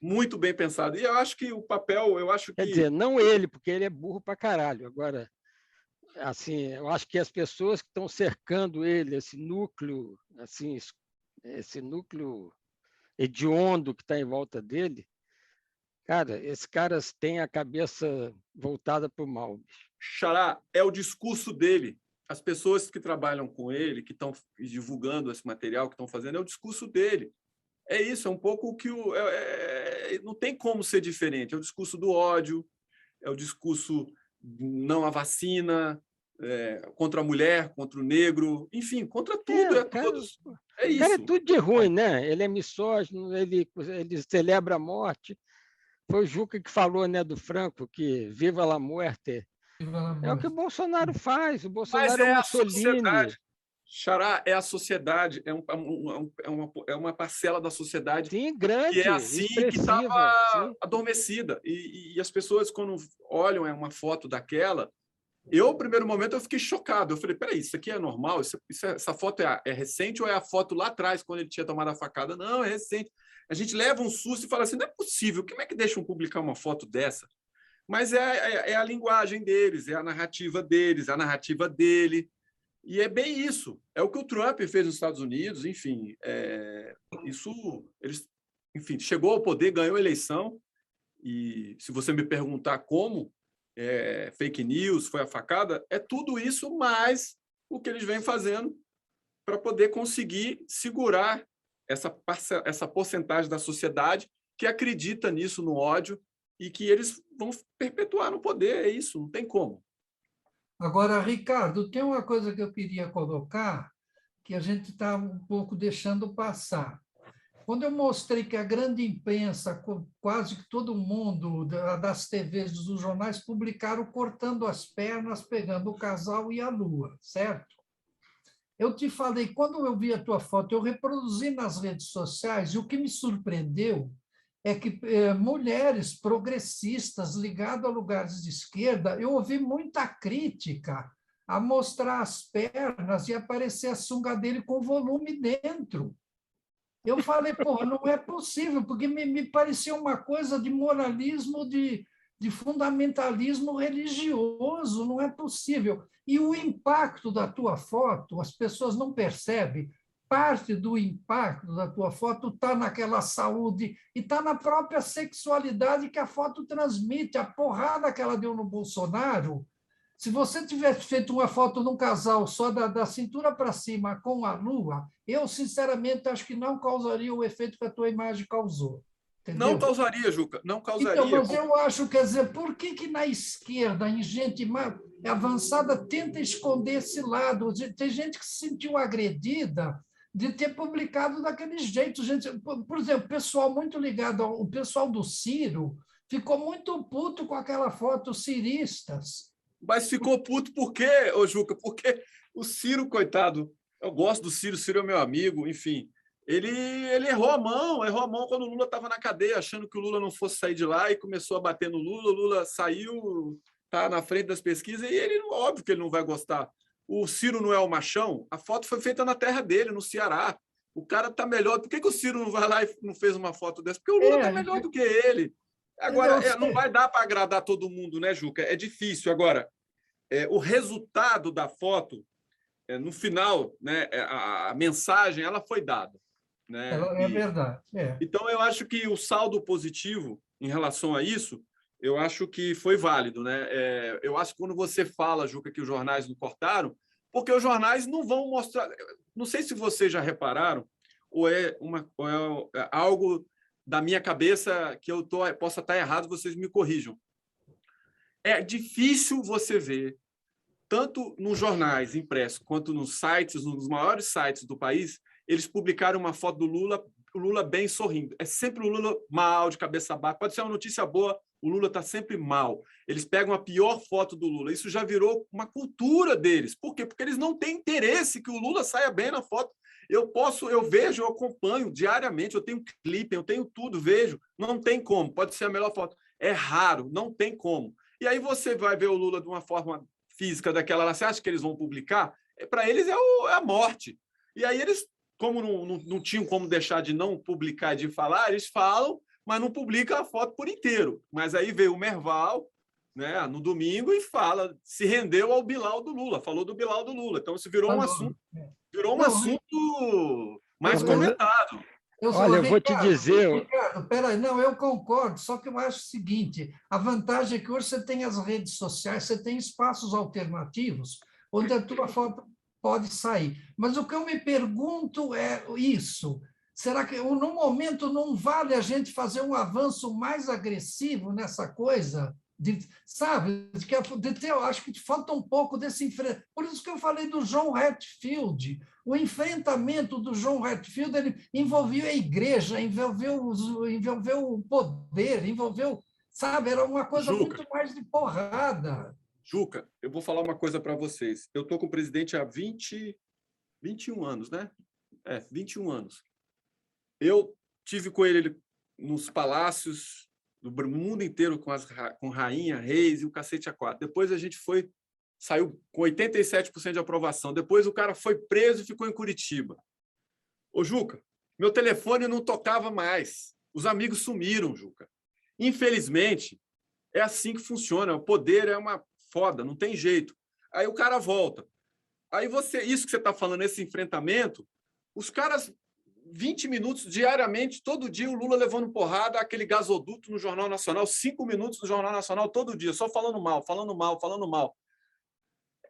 Muito bem pensado. E eu acho que o papel, Quer dizer, não ele, porque ele é burro pra caralho. Agora, assim, eu acho que as pessoas que estão cercando ele, esse núcleo, assim, esse núcleo hediondo que está em volta dele, cara, esses caras têm a cabeça voltada para o mal. Xará, é o discurso dele. As pessoas que trabalham com ele, que estão divulgando esse material, que estão fazendo, é o discurso dele. É isso, é um pouco o que não tem como ser diferente. É o discurso do ódio, é o discurso não à vacina, contra a mulher, contra o negro, enfim, contra tudo, todos. É isso. O cara é tudo de ruim, né? Ele é misógino, ele celebra a morte, foi o Juca que falou, né, do Franco, que viva la muerte. É o que o Bolsonaro faz. O Mas Bolsonaro é é o a Mussolini. sociedade. Xará, é a sociedade, é uma parcela da sociedade Sim, que é grande, assim, que estava expressiva. Sim. adormecida. E as pessoas, quando olham uma foto daquela, eu, no primeiro momento, eu fiquei chocado. Eu falei, peraí, isso aqui é normal? Essa foto é recente ou é a foto lá atrás, quando ele tinha tomado a facada? Não, é recente. A gente leva um susto e fala assim, não é possível, como é que deixam publicar uma foto dessa? Mas é a linguagem deles, é a narrativa deles, é a narrativa dele. E é bem isso. É o que o Trump fez nos Estados Unidos, enfim. Isso, eles, enfim, chegou ao poder, ganhou a eleição. E se você me perguntar como fake news foi a facada, é tudo isso mais o que eles vêm fazendo para poder conseguir segurar essa porcentagem da sociedade que acredita nisso, no ódio, e que eles vão perpetuar no poder. É isso, não tem como. Agora, Ricardo, tem uma coisa que eu queria colocar que a gente está um pouco deixando passar. Quando eu mostrei que a grande imprensa, quase que todo mundo das TVs, dos jornais, publicaram cortando as pernas, pegando o casal e a lua, certo? Eu te falei, quando eu vi a tua foto, eu reproduzi nas redes sociais, e o que me surpreendeu é que mulheres progressistas ligadas a lugares de esquerda, eu ouvi muita crítica a mostrar as pernas e aparecer a sunga dele com volume dentro. Eu falei, porra, não é possível, porque me parecia uma coisa de moralismo, de fundamentalismo religioso, não é possível. E o impacto da tua foto, as pessoas não percebem, parte do impacto da tua foto está naquela saúde e está na própria sexualidade que a foto transmite, a porrada que ela deu no Bolsonaro. Se você tivesse feito uma foto num casal só da cintura para cima com a lua, eu, sinceramente, acho que não causaria o efeito que a tua imagem causou. Não Entendeu? causaria, Juca, não Então, causaria. mas eu acho, quer dizer, por que na esquerda, em gente mais avançada, tenta esconder esse lado? Tem gente que se sentiu agredida de ter publicado daquele jeito. Gente, por exemplo, pessoal muito ligado ao pessoal do Ciro ficou muito puto com aquela foto ciristas. Mas ficou puto por quê, ô Juca? Porque o Ciro, coitado, eu gosto do Ciro, o Ciro é meu amigo, enfim. Ele errou a mão quando o Lula estava na cadeia, achando que o Lula não fosse sair de lá e começou a bater no Lula. O Lula saiu, tá na frente das pesquisas e ele, óbvio que ele não vai gostar. O Ciro não é o machão? A foto foi feita na terra dele, no Ceará. O cara tá melhor. Por que o Ciro não vai lá e não fez uma foto dessa? Porque o Lula tá melhor do que ele. Agora, não vai dar para agradar todo mundo, né, Juca? É difícil. Agora, o resultado da foto, no final, né, a mensagem ela foi dada. Né? É verdade. Então, eu acho que o saldo positivo em relação a isso, eu acho que foi válido. Né? Eu acho que quando você fala, Juca, que os jornais não cortaram, porque os jornais não vão mostrar... Não sei se vocês já repararam, ou é algo da minha cabeça que eu possa estar errado, vocês me corrijam. É difícil você ver, tanto nos jornais impressos quanto nos sites, nos maiores sites do país, eles publicaram uma foto do Lula, o Lula bem sorrindo. É sempre o Lula mal, de cabeça baixa. Pode ser uma notícia boa, o Lula está sempre mal. Eles pegam a pior foto do Lula. Isso já virou uma cultura deles. Por quê? Porque eles não têm interesse que o Lula saia bem na foto. Eu vejo, eu acompanho diariamente, eu tenho clipe, eu tenho tudo, vejo. Não tem como, pode ser a melhor foto. É raro, não tem como. E aí você vai ver o Lula de uma forma física daquela lá, você acha que eles vão publicar? Para eles é a morte. E aí eles, como não tinham como deixar de não publicar, de falar, eles falam, mas não publicam a foto por inteiro. Mas aí veio o Merval, né, no domingo, e se rendeu ao Bilal do Lula, falou do Bilal do Lula. Então isso virou um assunto mais comentado. Olha, eu vou te dizer... Ricardo, peraí, não, eu concordo, só que eu acho o seguinte, a vantagem é que hoje você tem as redes sociais, você tem espaços alternativos onde a tua foto pode sair. Mas o que eu me pergunto é isso, será que no momento não vale a gente fazer um avanço mais agressivo nessa coisa sabe, eu acho que falta um pouco desse enfrentamento. Por isso que eu falei do John Hatfield. O enfrentamento do John Hatfield ele envolveu a igreja, envolveu o poder, sabe, era uma coisa Juca, muito mais de porrada. Juca, eu vou falar uma coisa para vocês. Eu estou com o presidente há 21 anos, né? 21 anos. Eu tive com ele nos palácios do mundo inteiro, com rainha, reis e o cacete a quatro. Depois a gente saiu com 87% de aprovação. Depois o cara foi preso e ficou em Curitiba. Ô, Juca, meu telefone não tocava mais. Os amigos sumiram, Juca. Infelizmente, é assim que funciona. O poder é uma foda, não tem jeito. Aí o cara volta. Aí isso que você está falando, esse enfrentamento, os caras, 20 minutos diariamente, todo dia o Lula levando porrada, aquele gasoduto no Jornal Nacional, 5 minutos no Jornal Nacional todo dia, só falando mal, falando mal, falando mal.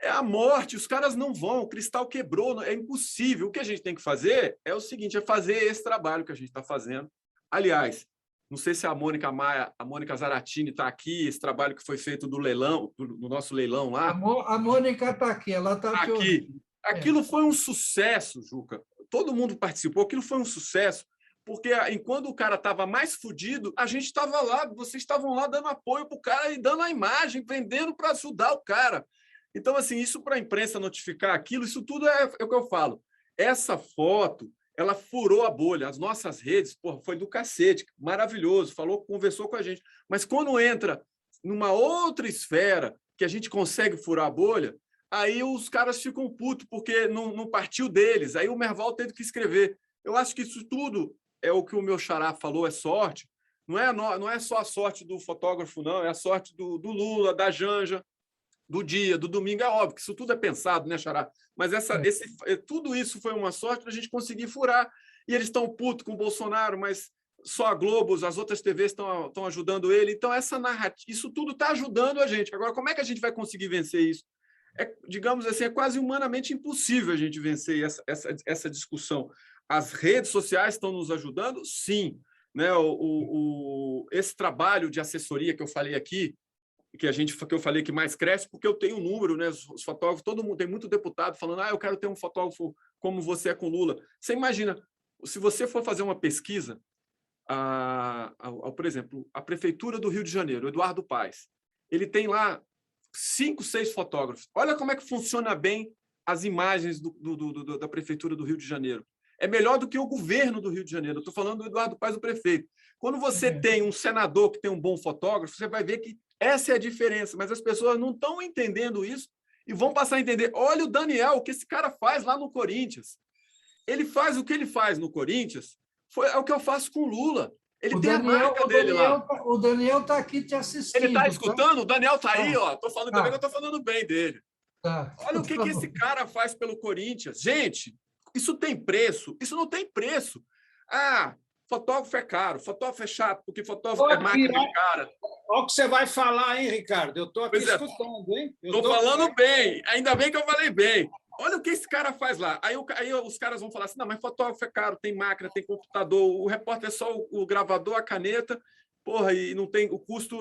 É a morte, os caras não vão, o cristal quebrou, é impossível. O que a gente tem que fazer é o seguinte, é fazer esse trabalho que a gente está fazendo. Aliás, não sei se a Mônica Maia, a Mônica Zaratini está aqui, esse trabalho que foi feito do leilão, do nosso leilão lá. A Mônica está aqui, ela está aqui. Aquilo foi um sucesso, Juca. Todo mundo participou, aquilo foi um sucesso, porque enquanto o cara estava mais fodido, a gente estava lá, vocês estavam lá dando apoio para o cara e dando a imagem, vendendo para ajudar o cara. Então, assim, isso para a imprensa notificar aquilo, isso tudo é o que eu falo. Essa foto, ela furou a bolha. As nossas redes, porra, foi do cacete, maravilhoso, conversou com a gente. Mas quando entra numa outra esfera que a gente consegue furar a bolha, aí os caras ficam putos, porque não partiu deles. Aí o Merval teve que escrever. Eu acho que isso tudo é o que o meu xará falou, é sorte. Não é só a sorte do fotógrafo, não, é a sorte do Lula, da Janja, do dia, do domingo. É óbvio que isso tudo é pensado, né, xará? Mas tudo isso foi uma sorte para a gente conseguir furar. E eles estão putos com o Bolsonaro, mas só a Globo, as outras TVs estão ajudando ele. Então, essa narrativa, isso tudo está ajudando a gente. Agora, como é que a gente vai conseguir vencer isso? Digamos assim, é quase humanamente impossível a gente vencer essa discussão. As redes sociais estão nos ajudando? Sim. Né? Esse trabalho de assessoria que eu falei aqui, que eu falei que mais cresce, porque eu tenho um número, né? Os fotógrafos, todo mundo, tem muito deputado falando, eu quero ter um fotógrafo como você é com Lula. Você imagina, se você for fazer uma pesquisa, por exemplo, a Prefeitura do Rio de Janeiro, Eduardo Paes, ele tem lá 5, 6 fotógrafos. Olha como é que funciona bem as imagens da Prefeitura do Rio de Janeiro. É melhor do que o governo do Rio de Janeiro. Eu estou falando do Eduardo Paes, o prefeito. Quando você tem um senador que tem um bom fotógrafo, você vai ver que essa é a diferença, mas as pessoas não estão entendendo isso e vão passar a entender. Olha o Daniel, o que esse cara faz lá no Corinthians. Ele faz o que ele faz no Corinthians, é o que eu faço com o Lula. Ele tem a marca dele lá. O Daniel está aqui te assistindo. Ele está escutando? Tá? O Daniel está aí, ó. Estou falando também que eu estou falando bem dele. Tá. Olha o que esse cara faz pelo Corinthians. Gente, isso tem preço? Isso não tem preço. Fotógrafo é caro, fotógrafo é chato, porque fotógrafo é máquina de cara. Olha o que você vai falar, hein, Ricardo? Eu estou aqui escutando, hein? Estou falando bem. Ainda bem que eu falei bem. Olha o que esse cara faz lá. Aí os caras vão falar assim, não, mas fotógrafo é caro, tem máquina, tem computador, o repórter é só o gravador, a caneta, porra, e não tem o custo,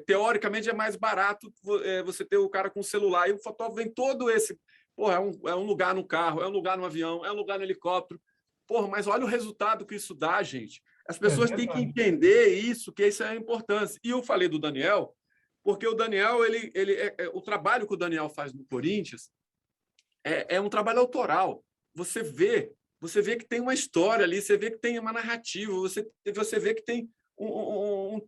teoricamente é mais barato você ter o cara com celular. E o fotógrafo vem todo esse, porra, é um lugar no carro, é um lugar no avião, é um lugar no helicóptero. Porra, mas olha o resultado que isso dá, gente. As pessoas têm que entender isso, que isso é a importância. E eu falei do Daniel, porque o Daniel, o trabalho que o Daniel faz no Corinthians é um trabalho autoral. Você vê que tem uma história ali, você vê que tem uma narrativa, você vê que tem um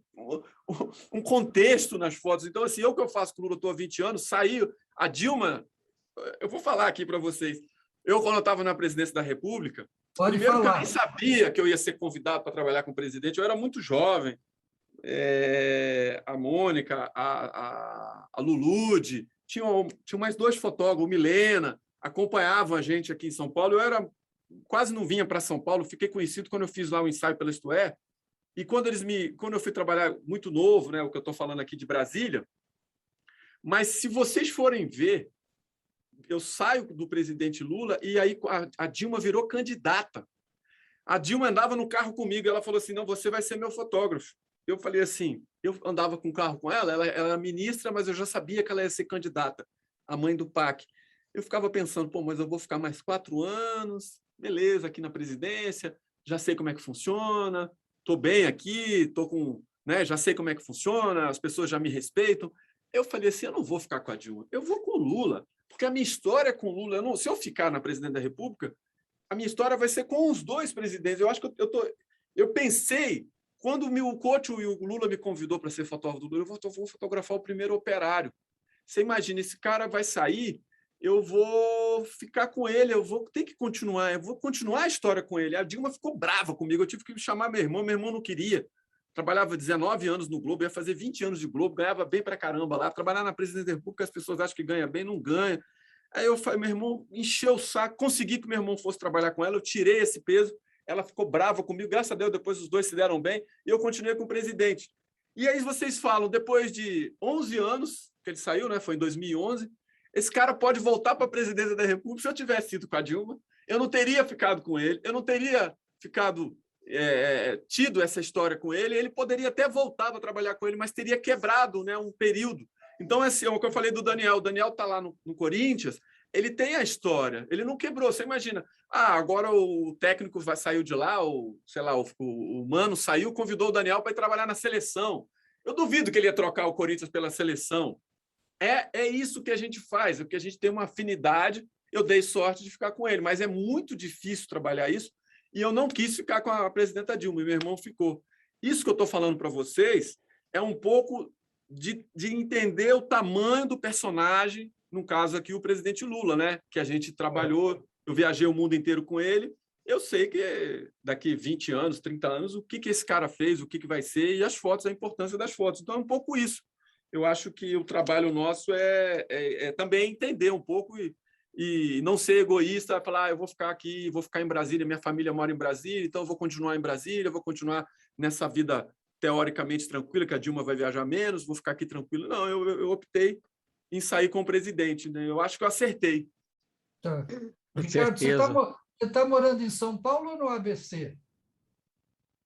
contexto nas fotos. Então, assim, o que eu faço com o Lula, estou há 20 anos, saiu a Dilma, eu vou falar aqui para vocês, quando eu estava na presidência da República, primeiro que eu nem sabia que eu ia ser convidado para trabalhar com o presidente, eu era muito jovem, a Mônica, a Lulude, tinha mais 2 fotógrafos, o Milena, acompanhavam a gente aqui em São Paulo. Eu quase não vinha para São Paulo, fiquei conhecido quando eu fiz lá o ensaio pela Isto É, e quando eu fui trabalhar muito novo, né, o que eu estou falando aqui de Brasília, mas se vocês forem ver, eu saio do presidente Lula e aí a Dilma virou candidata. A Dilma andava no carro comigo, ela falou assim, não, você vai ser meu fotógrafo. eu falei assim, eu andava com o carro com ela era ministra, mas eu já sabia que ela ia ser candidata, a mãe do PAC. Eu ficava pensando, pô, mas eu vou ficar mais 4 anos, beleza, aqui na presidência, já sei como é que funciona, estou bem aqui, tô com, né, já sei como é que funciona, as pessoas já me respeitam. Eu falei assim, eu não vou ficar com a Dilma, eu vou com o Lula, porque a minha história com o Lula, se eu ficar na presidência da República, a minha história vai ser com os dois presidentes. Eu acho que eu pensei, quando o Milcocho e o Lula me convidou para ser fotógrafo do Lula, eu vou fotografar o primeiro operário. Você imagina, esse cara vai sair, eu vou ficar com ele, eu vou ter que continuar, eu vou continuar a história com ele. A Dilma ficou brava comigo, eu tive que chamar meu irmão não queria. Trabalhava 19 anos no Globo, ia fazer 20 anos de Globo, ganhava bem pra caramba lá. Trabalhar na presidência da República, as pessoas acham que ganha bem, não ganha. Aí eu falei, meu irmão encheu o saco, consegui que meu irmão fosse trabalhar com ela, eu tirei esse peso, ela ficou brava comigo, graças a Deus, depois os dois se deram bem, e eu continuei com o presidente. E aí vocês falam, depois de 11 anos, que ele saiu, né, foi em 2011, esse cara pode voltar para a presidência da República. Se eu tivesse ido com a Dilma, eu não teria ficado com ele, eu não teria ficado tido essa história com ele, ele poderia até voltar a trabalhar com ele, mas teria quebrado, né, um período. Então, assim, é o que eu falei do Daniel. O Daniel está lá no Corinthians, ele tem a história, ele não quebrou. Você imagina, agora o técnico saiu de lá, sei lá, o Mano saiu, convidou o Daniel para ir trabalhar na seleção. Eu duvido que ele ia trocar o Corinthians pela seleção. É isso que a gente faz, é porque a gente tem uma afinidade. Eu dei sorte de ficar com ele, mas é muito difícil trabalhar isso, e eu não quis ficar com a presidenta Dilma, e meu irmão ficou. Isso que eu estou falando para vocês é um pouco de entender o tamanho do personagem, no caso aqui o presidente Lula, né? Que a gente trabalhou, eu viajei o mundo inteiro com ele, eu sei que daqui 20 anos, 30 anos, o que esse cara fez, o que vai ser, e as fotos, a importância das fotos. Então é um pouco isso. Eu acho que o trabalho nosso é também entender um pouco e não ser egoísta, falar, eu vou ficar aqui, vou ficar em Brasília, minha família mora em Brasília, então eu vou continuar em Brasília, vou continuar nessa vida teoricamente tranquila, que a Dilma vai viajar menos, vou ficar aqui tranquilo. Não, eu optei em sair com o presidente, né? Eu acho que eu acertei. Tá. Com Ricardo, certeza. você está morando em São Paulo ou no ABC?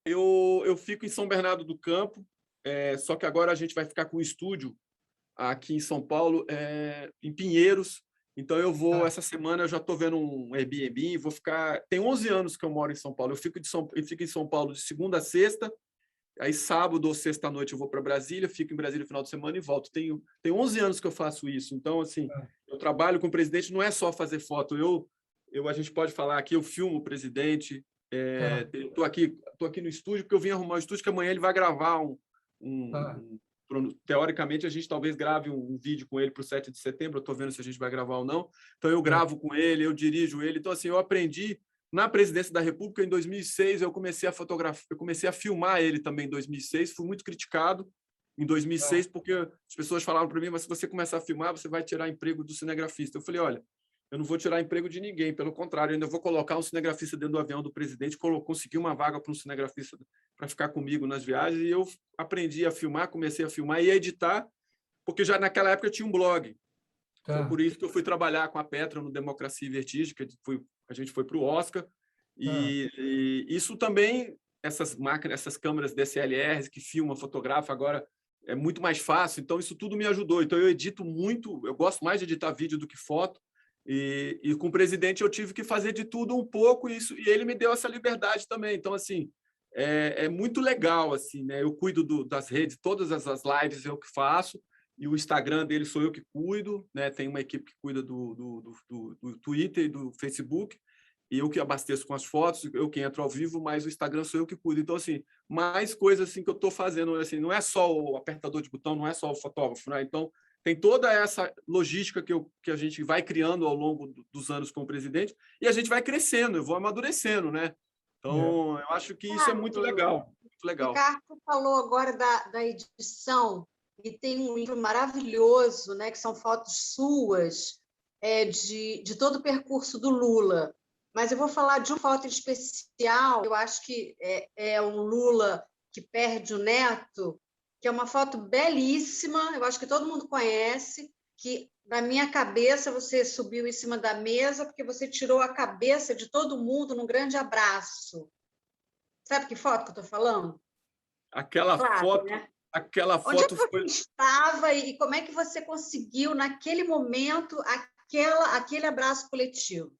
Eu fico em São Bernardo do Campo, só que agora a gente vai ficar com um estúdio aqui em São Paulo, em Pinheiros. Então eu vou, essa semana eu já estou vendo um Airbnb, vou ficar. Tem 11 anos que eu moro em São Paulo. Eu fico em São Paulo de segunda a sexta, aí sábado ou sexta-noite eu vou para Brasília, fico em Brasília no final de semana e volto. Tem 11 anos que eu faço isso. Então, assim, eu trabalho com o presidente, não é só fazer foto. A gente pode falar aqui, eu filmo o presidente. Estou aqui no estúdio, porque eu vim arrumar o estúdio, que amanhã ele vai gravar teoricamente, a gente talvez grave um vídeo com ele para o 7 de setembro, eu estou vendo se a gente vai gravar ou não. Então, eu gravo com ele, eu dirijo ele. Então, assim, eu aprendi na presidência da República, em 2006, eu comecei a fotografar, eu comecei a filmar ele também em 2006, fui muito criticado em 2006, porque as pessoas falavam para mim, mas se você começar a filmar, você vai tirar emprego do cinegrafista. Eu falei, olha, eu não vou tirar emprego de ninguém, pelo contrário, eu ainda vou colocar um cinegrafista dentro do avião do presidente, conseguir uma vaga para um cinegrafista para ficar comigo nas viagens, e eu aprendi a filmar, comecei a filmar e a editar, porque já naquela época eu tinha um blog. Foi por isso que eu fui trabalhar com a Petra no Democracia e Vertigem, que a gente foi para o Oscar, e isso também, essas máquinas, essas câmeras DSLRs que filmam, fotografam, agora é muito mais fácil, então isso tudo me ajudou. Então eu edito muito, eu gosto mais de editar vídeo do que foto, e com o presidente eu tive que fazer de tudo um pouco, e ele me deu essa liberdade também. Então, assim, é muito legal, assim, né? Eu cuido das redes, todas as lives eu que faço, e o Instagram dele sou eu que cuido, né? Tem uma equipe que cuida do Twitter e do Facebook, e eu que abasteço com as fotos, eu que entro ao vivo, mas o Instagram sou eu que cuido. Então, assim, mais coisas assim que eu estou fazendo, assim, não é só o apertador de botão, não é só o fotógrafo, né? Então, tem toda essa logística que a gente vai criando ao longo dos anos com o presidente, e a gente vai crescendo, eu vou amadurecendo, né? Então, eu acho que isso é muito legal. Muito legal. Ricardo falou agora da edição, e tem um livro maravilhoso, né, que são fotos suas, de todo o percurso do Lula. Mas eu vou falar de uma foto especial, eu acho que é o Lula que perde o neto, que é uma foto belíssima, eu acho que todo mundo conhece, que na minha cabeça você subiu em cima da mesa porque você tirou a cabeça de todo mundo num grande abraço. Sabe que foto que eu estou falando? Aquela Claro, foto, né? aquela Onde é foto que foi. você estava e como é que você conseguiu, naquele momento, aquele abraço coletivo?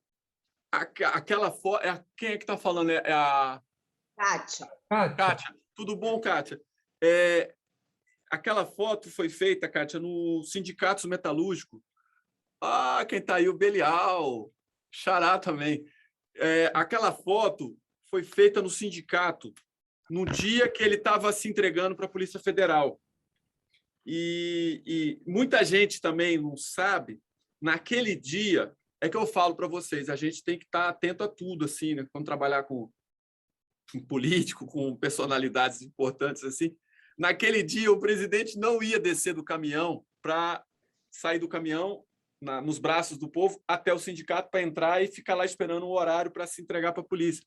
Aquela foto. Quem é que está falando? É a Kátia. Kátia, Kátia. Tudo bom, Kátia? É, aquela foto foi feita, Kátia, no Sindicato Metalúrgico. Ah, quem está aí? O Belial, Xará também. Aquela foto foi feita no sindicato, no dia que ele estava se entregando para a Polícia Federal. E muita gente também não sabe, naquele dia, é que eu falo para vocês, a gente tem que estar atento a tudo, assim, né? Quando trabalhar com político, com personalidades importantes, assim. Naquele dia, o presidente não ia descer do caminhão para sair do caminhão nos braços do povo até o sindicato para entrar e ficar lá esperando o horário para se entregar para a polícia.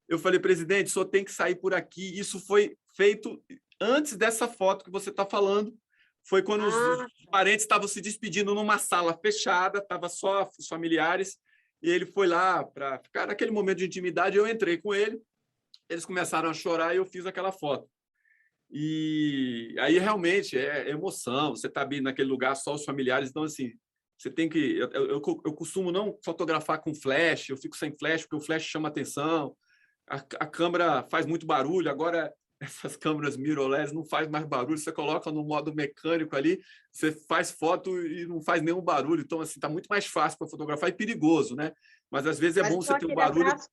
Eu falei, presidente, o senhor tem que sair por aqui. Isso foi feito antes dessa foto que você está falando. Foi quando os parentes estavam se despedindo numa sala fechada, estava só os familiares, e ele foi lá para ficar naquele momento de intimidade. Eu entrei com ele, eles começaram a chorar e eu fiz aquela foto. E aí realmente é emoção, você está bem naquele lugar, só os familiares, então assim, você tem que... Eu costumo não fotografar com flash, eu fico sem flash, porque o flash chama atenção, a câmera faz muito barulho, agora essas câmeras mirrorless não faz mais barulho, você coloca no modo mecânico ali, você faz foto e não faz nenhum barulho, então assim, está muito mais fácil para fotografar e perigoso, né? Mas às vezes é bom você ter um barulho... Aquele abraço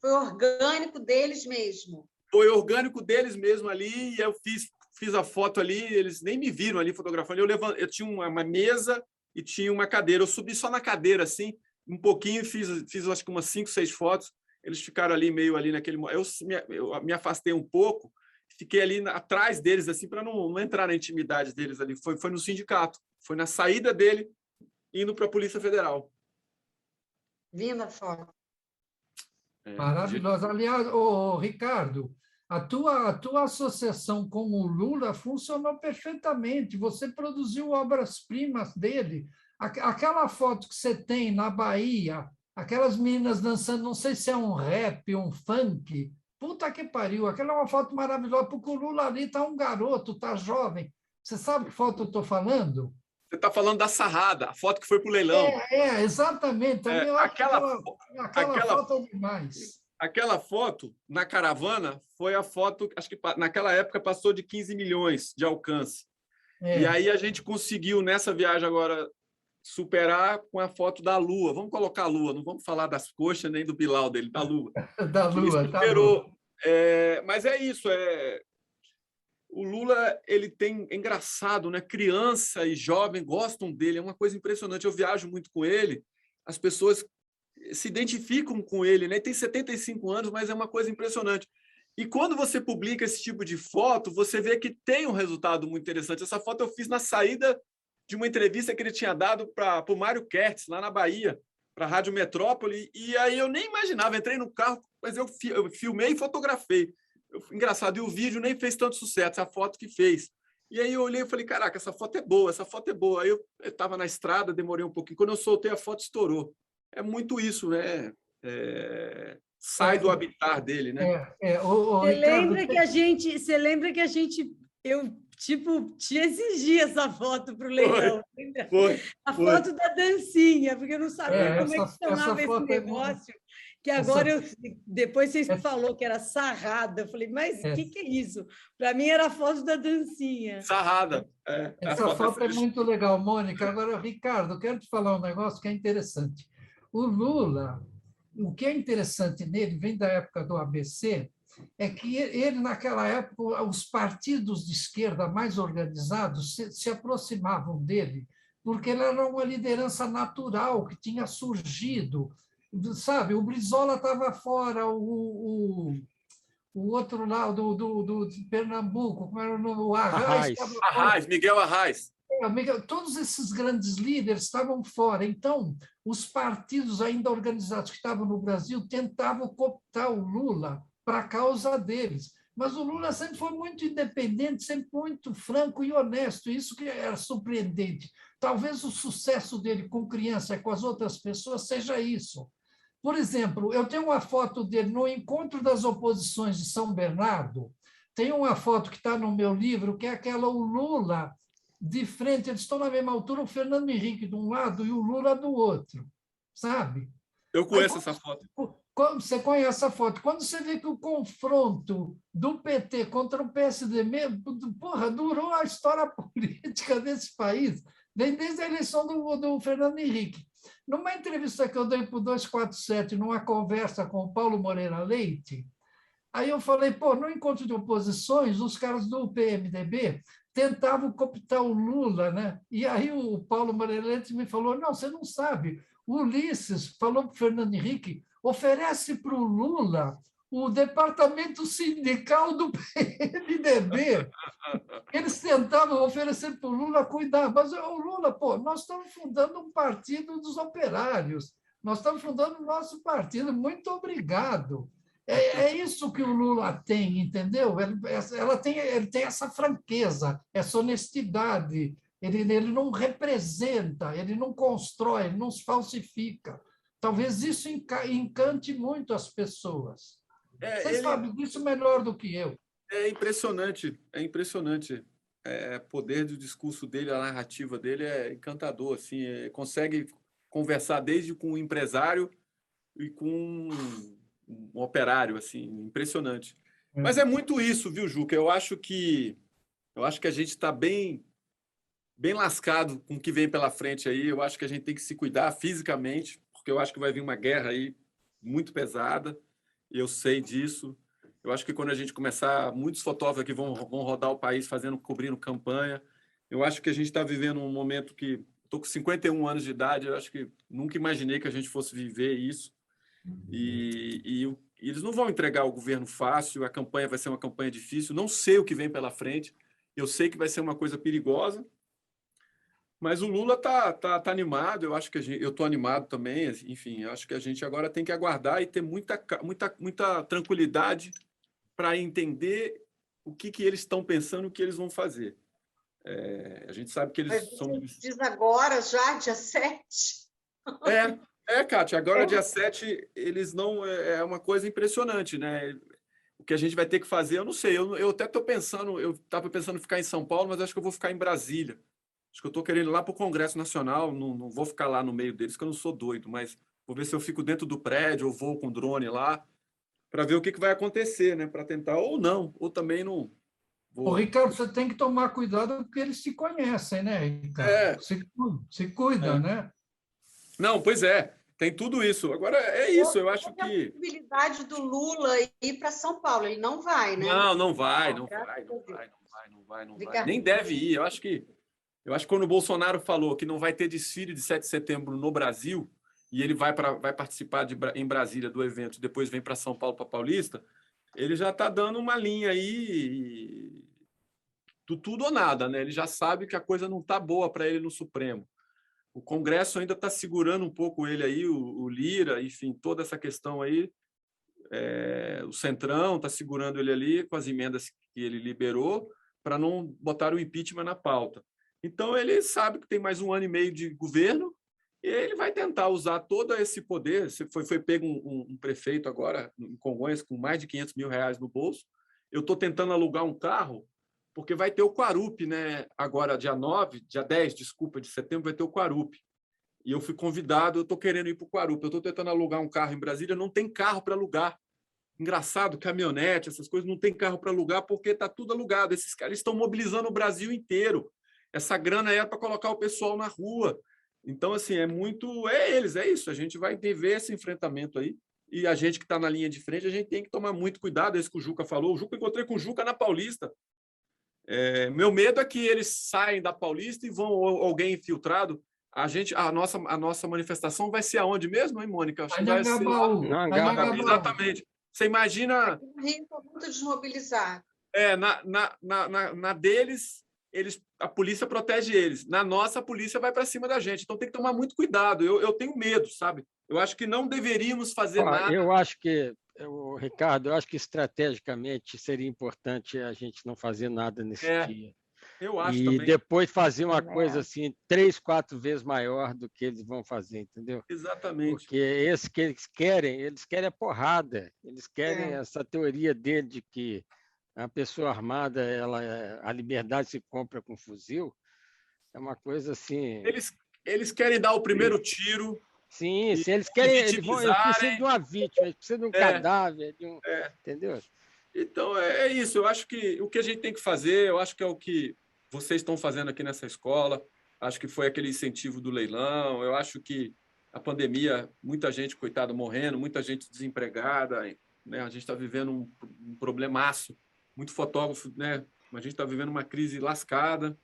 foi orgânico deles mesmo. Foi orgânico deles mesmo ali, e eu fiz a foto ali, eles nem me viram ali fotografando, eu tinha uma mesa e tinha uma cadeira, eu subi só na cadeira, assim, um pouquinho, fiz acho que umas 5, 6 fotos, eles ficaram ali meio ali naquele... Eu me afastei um pouco, fiquei ali atrás deles, assim, para não entrar na intimidade deles ali, foi no sindicato, foi na saída dele, indo para a Polícia Federal. Vindo a foto. maravilhosa. Aliás, Ricardo, a tua associação com o Lula funcionou perfeitamente. Você produziu obras-primas dele. Aquela foto que você tem na Bahia, aquelas meninas dançando, não sei se é um rap, um funk. Puta que pariu, aquela é uma foto maravilhosa, porque o Lula ali está um garoto, está jovem. Você sabe que foto eu estou falando? Você está falando da sarrada, a foto que foi para o leilão. Exatamente. Também eu acho que aquela foto é demais. Aquela foto na caravana foi a foto, acho que naquela época passou de 15 milhões de alcance. E aí a gente conseguiu, nessa viagem agora, superar com a foto da Lua. Vamos colocar a Lua, não vamos falar das coxas nem do Bilal dele, da Lua. Da Lua, superou. Mas é isso, o Lula, ele tem... É engraçado, né? Criança e jovem gostam dele, é uma coisa impressionante. Eu viajo muito com ele, as pessoas se identificam com ele, né? Ele tem 75 anos, mas é uma coisa impressionante. E quando você publica esse tipo de foto, você vê que tem um resultado muito interessante. Essa foto eu fiz na saída de uma entrevista que ele tinha dado para o Mário Kertz, lá na Bahia, para a Rádio Metrópole, e aí eu nem imaginava, entrei no carro, mas eu filmei e fotografei. Engraçado, e o vídeo nem fez tanto sucesso, a foto que fez. E aí eu olhei e falei, caraca, essa foto é boa, essa foto é boa. Aí eu estava na estrada, demorei um pouquinho. Quando eu soltei, a foto estourou. É muito isso, né? Sai do habitat dele, né? Você lembra que eu te exigi essa foto para o leilão. Foi. Foto da dancinha, porque eu não sabia como é que chamava esse negócio. Que agora, depois vocês falou que era sarrada. Eu falei, mas o que é isso? Para mim era a foto da dancinha. Sarrada. Essa foto é muito legal, Mônica. Agora, Ricardo, eu quero te falar um negócio que é interessante. O Lula, o que é interessante nele, vem da época do ABC, é que ele, naquela época, os partidos de esquerda mais organizados se aproximavam dele, porque ele era uma liderança natural que tinha surgido. Sabe, o Brizola estava fora, o outro lá do Pernambuco, como era o nome? O Arraes, Miguel Arraes. Todos esses grandes líderes estavam fora. Então, os partidos ainda organizados que estavam no Brasil tentavam cooptar o Lula para a causa deles. Mas o Lula sempre foi muito independente, sempre muito franco e honesto. Isso que era surpreendente. Talvez o sucesso dele com criança e com as outras pessoas seja isso. Por exemplo, eu tenho uma foto dele no encontro das oposições de São Bernardo, Tem uma foto que está no meu livro, que é aquela, o Lula de frente, eles estão na mesma altura, o Fernando Henrique de um lado e o Lula do outro, sabe? Eu conheço essa foto. Quando você conhece essa foto, quando você vê que o confronto do PT contra o PSD mesmo, porra, durou a história política desse país, vem desde a eleição do Fernando Henrique. Numa entrevista que eu dei para o 247, numa conversa com o Paulo Moreira Leite, aí eu falei, pô, no encontro de oposições, os caras do PMDB tentavam cooptar o Lula, né? E aí o Paulo Moreira Leite me falou, não, você não sabe, o Ulisses falou para o Fernando Henrique, oferece para o Lula o departamento sindical do PMDB. Eles tentavam oferecer para o Lula cuidar, mas o Lula, pô, nós estamos fundando um partido dos operários, nós estamos fundando o nosso partido, muito obrigado. É isso que o Lula tem, entendeu? Ele tem essa franqueza, essa honestidade, ele não representa, ele não constrói, ele não se falsifica. Talvez isso encante muito as pessoas. Você sabe disso melhor do que eu. É impressionante, é impressionante. O poder do discurso dele, a narrativa dele é encantador. Assim, consegue conversar desde com um empresário e com um operário, assim, impressionante. Mas é muito isso, viu, Juca? Eu acho que a gente está bem lascado com o que vem pela frente aí. Eu acho que a gente tem que se cuidar fisicamente, porque eu acho que vai vir uma guerra aí muito pesada. Eu sei disso. Eu acho que quando a gente começar, muitos fotógrafos aqui vão rodar o país cobrindo campanha. Eu acho que a gente está vivendo um momento que... Estou com 51 anos de idade, eu acho que nunca imaginei que a gente fosse viver isso. E eles não vão entregar o governo fácil, a campanha vai ser uma campanha difícil. Não sei o que vem pela frente. Eu sei que vai ser uma coisa perigosa. Mas o Lula tá animado, eu acho que eu estou animado também. Enfim, acho que a gente agora tem que aguardar e ter muita tranquilidade para entender o que eles estão pensando, o que eles vão fazer. A gente sabe que eles são... Diz agora, já, dia 7? Kátia, agora dia 7, eles não... É uma coisa impressionante, né? O que a gente vai ter que fazer, eu não sei. Eu até estou pensando, eu estava pensando em ficar em São Paulo, mas acho que eu vou ficar em Brasília. Acho que eu estou querendo ir lá para o Congresso Nacional, não vou ficar lá no meio deles, que eu não sou doido, mas vou ver se eu fico dentro do prédio ou vou com drone lá, para ver o que vai acontecer, né? Para tentar, ou não, ou também não vou. Ô, Ricardo, você tem que tomar cuidado porque eles te conhecem, né, Ricardo? Se cuida, né? Não, pois é, tem tudo isso. Agora, é isso, eu acho que... a possibilidade do Lula ir para São Paulo, ele não vai, né? Não vai. Nem deve ir. Eu acho que quando o Bolsonaro falou que não vai ter desfile de 7 de setembro no Brasil, e ele vai participar em Brasília do evento, depois vem para São Paulo, para Paulista, ele já está dando uma linha aí do tudo ou nada, né? Ele já sabe que a coisa não está boa para ele no Supremo. O Congresso ainda está segurando um pouco ele aí, o Lira, enfim, toda essa questão aí. O Centrão está segurando ele ali com as emendas que ele liberou para não botar o impeachment na pauta. Então, ele sabe que tem mais 1 ano e meio de governo e ele vai tentar usar todo esse poder. Foi pego um prefeito agora, em Congonhas, com mais de R$500 mil no bolso. Eu estou tentando alugar um carro, porque vai ter o Quarup, né? Agora, dia 10, desculpa, de setembro, vai ter o Quarup. E eu fui convidado, eu estou querendo ir para o Quarup. Eu estou tentando alugar um carro em Brasília, não tem carro para alugar. Engraçado, caminhonete, essas coisas, não tem carro para alugar porque está tudo alugado. Esses caras estão mobilizando o Brasil inteiro. Essa grana é para colocar o pessoal na rua. Então, assim, é isso. A gente vai ver esse enfrentamento aí. E a gente que está na linha de frente, a gente tem que tomar muito cuidado. É isso que o Juca falou. Encontrei com o Juca na Paulista. Meu medo é que eles saem da Paulista e vão alguém infiltrado. A nossa manifestação vai ser aonde mesmo, hein, Mônica? Acho que vai ser lá. Exatamente. Você imagina... O Rio está muito desmobilizado. Na deles, a polícia protege eles. Na nossa, a polícia vai para cima da gente. Então tem que tomar muito cuidado. Eu tenho medo, sabe? Eu acho que não deveríamos fazer nada. Eu acho que, Ricardo, estrategicamente seria importante a gente não fazer nada nesse dia. Eu acho e também. Depois fazer uma coisa assim 3, 4 vezes maior do que eles vão fazer, entendeu? Exatamente. Porque esse que eles querem a porrada. Eles querem essa teoria dele de que A pessoa armada, a liberdade se compra com fuzil, é uma coisa assim. Eles querem dar o primeiro tiro. Sim, eles querem, eles precisam de uma vítima, eles precisam de um cadáver, entendeu? Então, é isso. Eu acho que o que a gente tem que fazer, eu acho que é o que vocês estão fazendo aqui nessa escola. Acho que foi aquele incentivo do leilão. Eu acho que a pandemia, muita gente, coitada, morrendo, muita gente desempregada, né? A gente está vivendo um problemaço. Muito fotógrafo, né? A gente está vivendo uma crise lascada.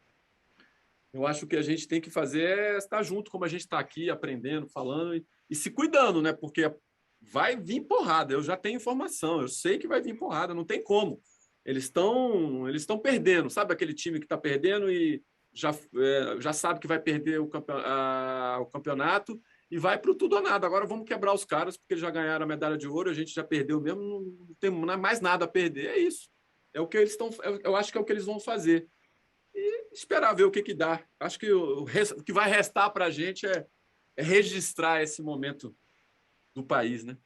Eu acho que a gente tem que fazer é estar junto, como a gente está aqui, aprendendo, falando e se cuidando, né? Porque vai vir porrada. Eu já tenho informação, eu sei que vai vir porrada, não tem como. Eles estão perdendo, sabe aquele time que está perdendo e já sabe que vai perder o campeonato e vai para o tudo ou nada. Agora vamos quebrar os caras, porque eles já ganharam a medalha de ouro, a gente já perdeu mesmo, não tem mais nada a perder. É isso. É o que eles estão. Eu acho que é o que eles vão fazer. E esperar ver o que dá. Acho que o que vai restar para a gente é registrar esse momento do país, né?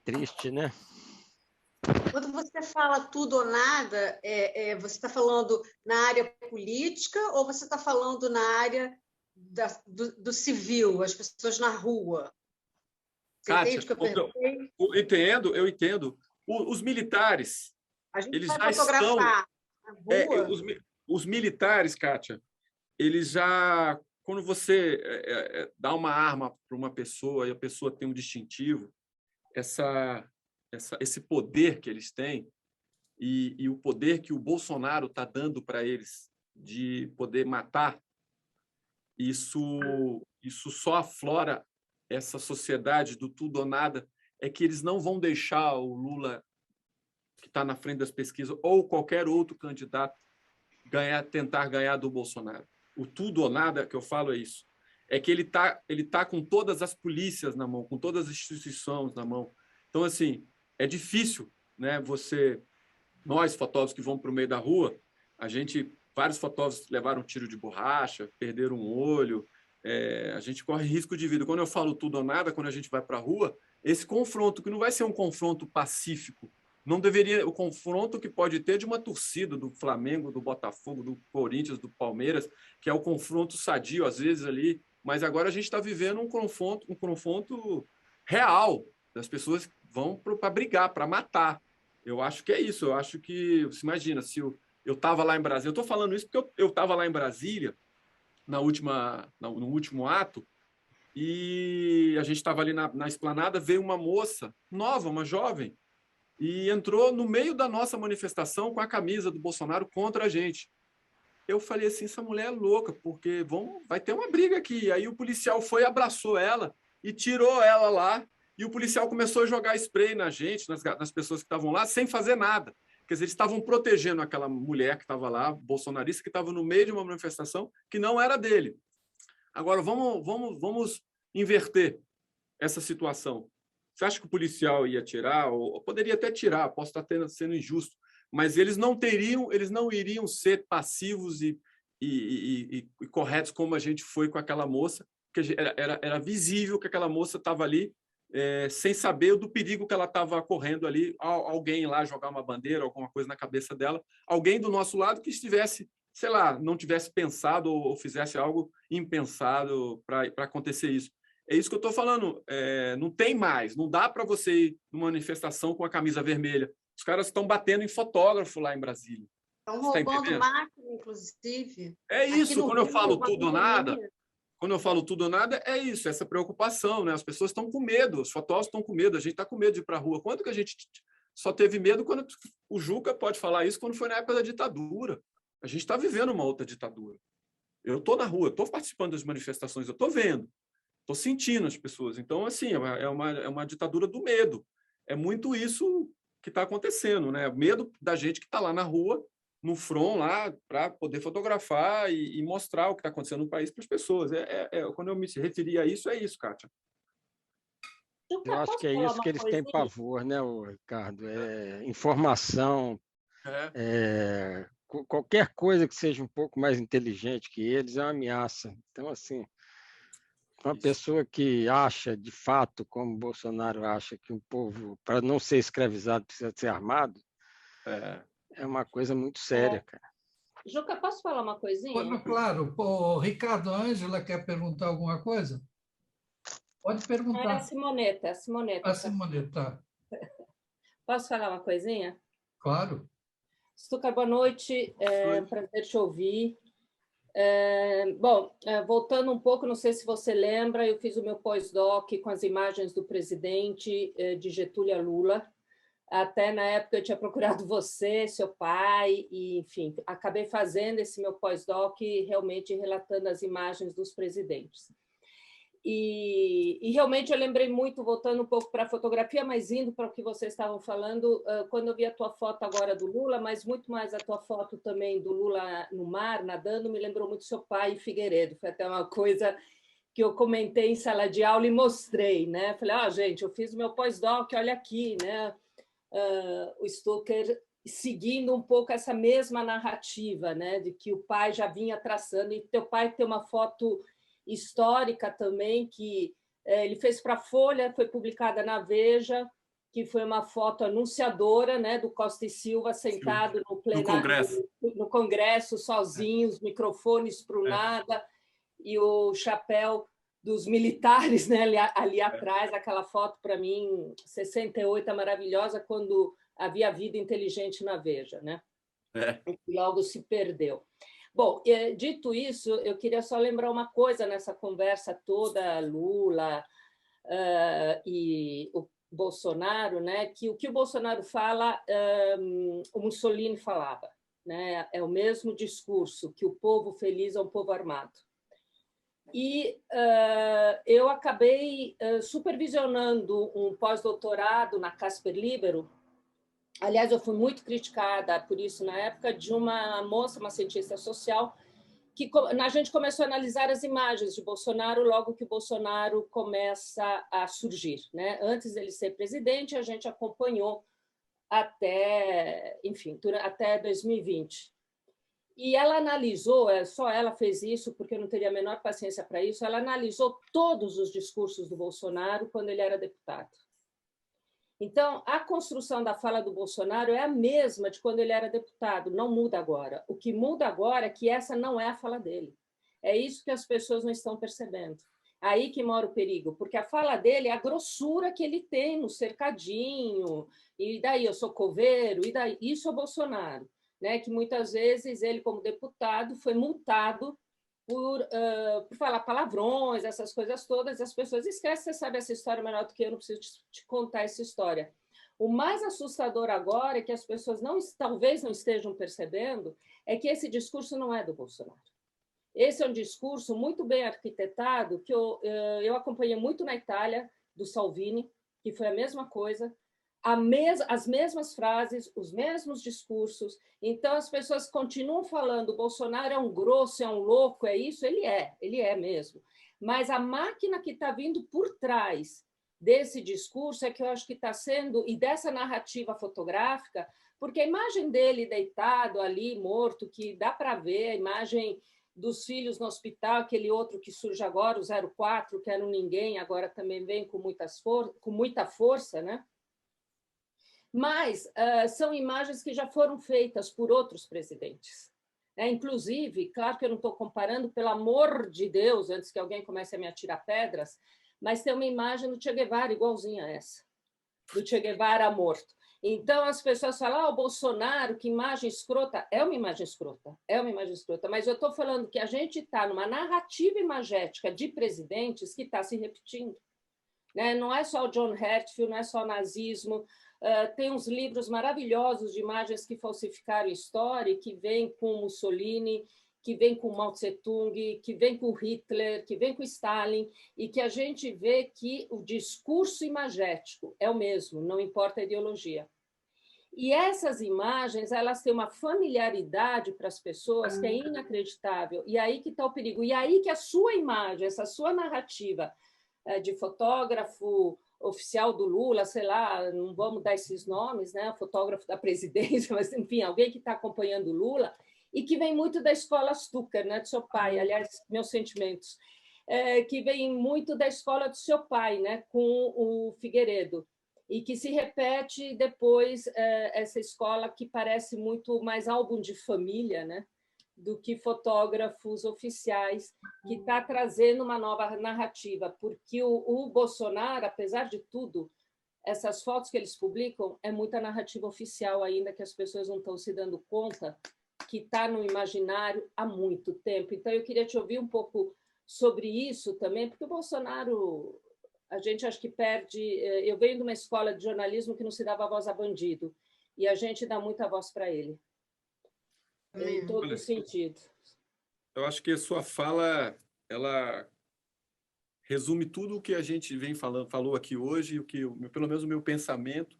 Triste, né? Quando você fala tudo ou nada, você está falando na área política ou você está falando na área do civil, as pessoas na rua? Você Kátia, entende o que eu perguntei? Eu entendo. Os militares, a gente eles vai já fotografar estão... na rua. Os militares, Kátia, eles já... Quando você dá uma arma para uma pessoa e a pessoa tem um distintivo, esse poder que eles têm e o poder que o Bolsonaro está dando para eles de poder matar, isso só aflora essa sociedade do tudo ou nada, é que eles não vão deixar o Lula, que está na frente das pesquisas, ou qualquer outro candidato tentar ganhar do Bolsonaro. O tudo ou nada que eu falo é isso. É que ele tá com todas as polícias na mão, com todas as instituições na mão. Então, assim, é difícil, né? Nós, fotógrafos que vão para o meio da rua, vários fotógrafos levaram um tiro de borracha, perderam um olho, a gente corre risco de vida. Quando eu falo tudo ou nada, quando a gente vai para a rua, esse confronto, que não vai ser um confronto pacífico, não deveria, o confronto que pode ter de uma torcida do Flamengo, do Botafogo, do Corinthians, do Palmeiras, que é o confronto sadio, às vezes, ali, mas agora a gente está vivendo um confronto real, das pessoas vão para brigar, para matar. Eu acho que é isso, eu acho que, você imagina, se eu estava lá em Brasília, eu estou falando isso porque eu estava lá em Brasília, no último ato, e a gente estava ali na esplanada, veio uma moça nova, uma jovem, e entrou no meio da nossa manifestação com a camisa do Bolsonaro contra a gente. Eu falei assim, essa mulher é louca, porque vai ter uma briga aqui. Aí o policial foi, abraçou ela e tirou ela lá, e o policial começou a jogar spray na gente, nas pessoas que estavam lá, sem fazer nada. Quer dizer, eles estavam protegendo aquela mulher que estava lá, bolsonarista, que estava no meio de uma manifestação que não era dele. Agora, vamos inverter essa situação. Você acha que o policial ia tirar? Ou poderia até tirar, posso estar sendo injusto, mas eles não iriam ser passivos e corretos como a gente foi com aquela moça, porque era visível que aquela moça estava ali sem saber do perigo que ela estava correndo ali, alguém lá jogar uma bandeira, alguma coisa na cabeça dela, alguém do nosso lado que estivesse, sei lá, não tivesse pensado ou fizesse algo impensado para acontecer isso. É isso que eu estou falando. Não tem mais. Não dá para você ir numa manifestação com a camisa vermelha. Os caras estão batendo em fotógrafo lá em Brasília. Estão roubando máquina, inclusive. É isso. Quando eu falo tudo ou nada, é isso. Essa preocupação, né? As pessoas estão com medo. Os fotógrafos estão com medo. A gente está com medo de ir para a rua. Quanto que a gente só teve medo quando o Juca pode falar isso quando foi na época da ditadura? A gente está vivendo uma outra ditadura. Eu estou na rua, estou participando das manifestações, eu estou vendo. Estou sentindo as pessoas. Então, assim, é uma ditadura do medo. É muito isso que está acontecendo, né? Medo da gente que está lá na rua, no front, lá, para poder fotografar e mostrar o que está acontecendo no país para as pessoas. Quando eu me referi a isso, é isso, Kátia. Eu acho que é isso que eles têm pavor, né, Ricardo? Informação, qualquer coisa que seja um pouco mais inteligente que eles é uma ameaça. Então, assim, uma pessoa que acha, de fato, como Bolsonaro acha, que um povo, para não ser escravizado, precisa ser armado, É uma coisa muito séria, cara. Juca, posso falar uma coisinha? Claro. Pô, Ricardo, a Ângela quer perguntar alguma coisa? Pode perguntar. É a Simoneta, a Simoneta. A Simoneta. Posso falar uma coisinha? Claro. Stucar, boa noite. É um prazer te ouvir. Bom, voltando um pouco, não sei se você lembra, eu fiz o meu pós-doc com as imagens do presidente de Getúlio a Lula. Até na época eu tinha procurado você, seu pai, e, enfim, acabei fazendo esse meu pós-doc realmente relatando as imagens dos presidentes. E realmente eu lembrei muito, voltando um pouco para a fotografia, mas indo para o que vocês estavam falando, quando eu vi a tua foto agora do Lula, mas muito mais a tua foto também do Lula no mar, nadando, me lembrou muito seu pai e Figueiredo. Foi até uma coisa que eu comentei em sala de aula e mostrei, né? Falei, gente, eu fiz o meu pós-doc, olha aqui, né? O Stucar seguindo um pouco essa mesma narrativa, né? De que o pai já vinha traçando, e teu pai tem uma foto histórica também, que ele fez para a Folha, foi publicada na Veja, que foi uma foto anunciadora, né, do Costa e Silva sentado no plenário, no Congresso, sozinho, os microfones para o nada, e o chapéu dos militares, né, ali atrás, aquela foto, para mim, 68, é maravilhosa, quando havia vida inteligente na Veja, né? E logo se perdeu. Bom, dito isso, eu queria só lembrar uma coisa nessa conversa toda, Lula e o Bolsonaro, né? Que o Bolsonaro fala, o Mussolini falava, né? É o mesmo discurso, que o povo feliz é um povo armado. E eu acabei supervisionando um pós-doutorado na Casper Libero. Aliás, eu fui muito criticada por isso na época, de uma moça, uma cientista social, que a gente começou a analisar as imagens de Bolsonaro logo que o Bolsonaro começa a surgir, né? Antes dele ser presidente, a gente acompanhou até 2020. E ela analisou, só ela fez isso, porque eu não teria a menor paciência para isso, ela analisou todos os discursos do Bolsonaro quando ele era deputado. Então, a construção da fala do Bolsonaro é a mesma de quando ele era deputado, não muda agora. O que muda agora é que essa não é a fala dele. É isso que as pessoas não estão percebendo. Aí que mora o perigo, porque a fala dele é a grossura que ele tem no cercadinho, e daí eu sou coveiro, e daí isso é o Bolsonaro, né? Que muitas vezes ele, como deputado, foi multado por falar palavrões, essas coisas todas, e as pessoas esquecem. Você sabe essa história melhor do que eu, não preciso te contar essa história. O mais assustador agora, é que as pessoas talvez não estejam percebendo, é que esse discurso não é do Bolsonaro. Esse é um discurso muito bem arquitetado, que eu acompanhei muito na Itália, do Salvini, que foi a mesma coisa, as mesmas frases, os mesmos discursos. Então, as pessoas continuam falando, o Bolsonaro é um grosso, é um louco, é isso? Ele é mesmo. Mas a máquina que está vindo por trás desse discurso é que eu acho que está sendo, e dessa narrativa fotográfica, porque a imagem dele deitado ali, morto, que dá para ver, a imagem dos filhos no hospital, aquele outro que surge agora, o 04, que era um ninguém, agora também vem com muita força, né? Mas são imagens que já foram feitas por outros presidentes. Inclusive, claro que eu não estou comparando, pelo amor de Deus, antes que alguém comece a me atirar pedras, mas tem uma imagem do Che Guevara igualzinha a essa, do Che Guevara morto. Então, as pessoas falam, o Bolsonaro, que imagem escrota. É uma imagem escrota, mas eu estou falando que a gente está numa narrativa imagética de presidentes que está se repetindo. Né? Não é só o John Herzfeld, não é só o nazismo. Tem uns livros maravilhosos de imagens que falsificaram história, que vem com Mussolini, que vem com Mao Tse-tung, que vem com Hitler, que vem com Stalin, e que a gente vê que o discurso imagético é o mesmo, não importa a ideologia. E essas imagens, elas têm uma familiaridade para as pessoas que é inacreditável. E aí que está o perigo. E aí que a sua imagem, essa sua narrativa de fotógrafo oficial do Lula, sei lá, não vamos dar esses nomes, né? Fotógrafo da presidência, mas, enfim, alguém que está acompanhando o Lula, e que vem muito da escola Stucar, né? Do seu pai, aliás, meus sentimentos, que vem muito da escola do seu pai, né? Com o Figueiredo. e que se repete depois essa escola que parece muito mais álbum de família, né, do que fotógrafos oficiais, que está trazendo uma nova narrativa, porque o Bolsonaro, apesar de tudo, essas fotos que eles publicam é muita narrativa oficial ainda, que as pessoas não estão se dando conta, que está no imaginário há muito tempo. Então, eu queria te ouvir um pouco sobre isso também, porque o Bolsonaro, a gente acho que perde... Eu venho de uma escola de jornalismo que não se dava voz a bandido, e a gente dá muita voz para ele, em todo sentido. Eu acho que a sua fala, ela resume tudo o que a gente falou aqui hoje, pelo menos o meu pensamento,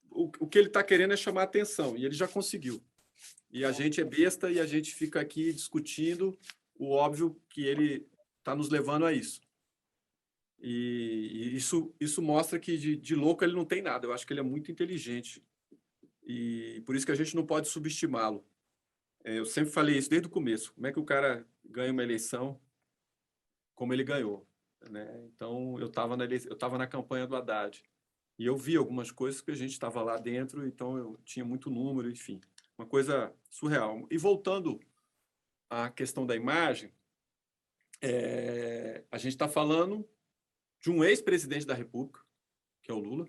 o que ele está querendo é chamar atenção, e ele já conseguiu. E a gente é besta e a gente fica aqui discutindo o óbvio que ele está nos levando a isso. E isso mostra que de louco ele não tem nada. Eu acho que ele é muito inteligente. E por isso que a gente não pode subestimá-lo. Eu sempre falei isso desde o começo. Como é que o cara ganha uma eleição como ele ganhou, né? Então, eu estava na campanha do Haddad. E eu vi algumas coisas que a gente estava lá dentro, então eu tinha muito número, enfim. Uma coisa surreal. E voltando à questão da imagem, a gente está falando de um ex-presidente da República, que é o Lula,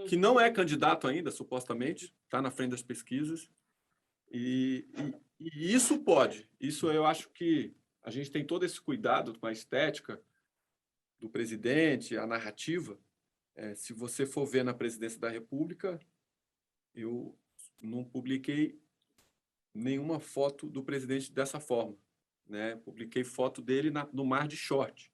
que não é candidato ainda, supostamente, está na frente das pesquisas. E isso pode. Isso eu acho que a gente tem todo esse cuidado com a estética do presidente, a narrativa. Se você for ver na presidência da República, eu não publiquei nenhuma foto do presidente dessa forma, né? Publiquei foto dele no mar de short.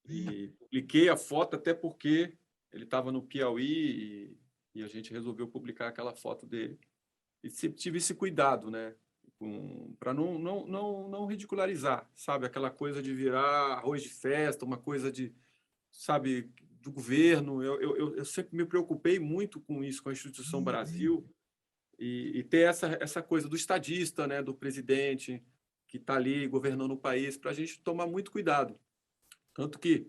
E publiquei a foto até porque ele estava no Piauí e a gente resolveu publicar aquela foto dele. E tive esse cuidado, né? Para não ridicularizar, sabe? Aquela coisa de virar arroz de festa, uma coisa de, sabe, do governo. Eu sempre me preocupei muito com isso, com a instituição Brasil, e ter essa coisa do estadista, né? Do presidente que está ali governando o país, para a gente tomar muito cuidado. Tanto que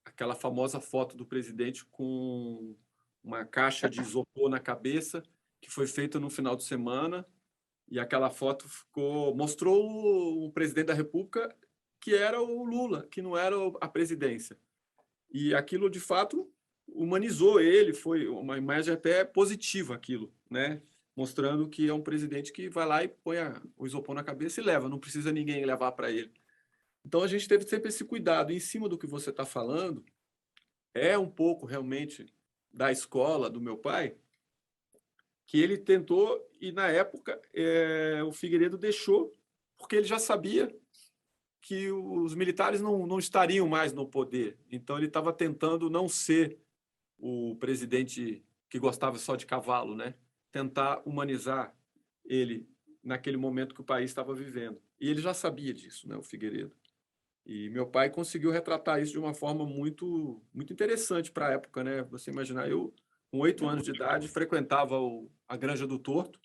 aquela famosa foto do presidente com uma caixa de isopor na cabeça, que foi feita no final de semana, e aquela foto mostrou o presidente da República que era o Lula, que não era a presidência. E aquilo, de fato, humanizou ele, foi uma imagem até positiva aquilo, né? Mostrando que é um presidente que vai lá e põe o isopor na cabeça e leva, não precisa ninguém levar para ele. Então, a gente teve sempre esse cuidado. E em cima do que você está falando, é um pouco, realmente, da escola do meu pai, que ele tentou, e na época o Figueiredo deixou, porque ele já sabia que os militares não estariam mais no poder. Então, ele estava tentando não ser o presidente que gostava só de cavalo, né? Tentar humanizar ele naquele momento que o país estava vivendo. E ele já sabia disso, né, o Figueiredo. E meu pai conseguiu retratar isso de uma forma muito, muito interessante para a época, né? Você imaginar, eu, com 8 anos de idade, frequentava a Granja do Torto.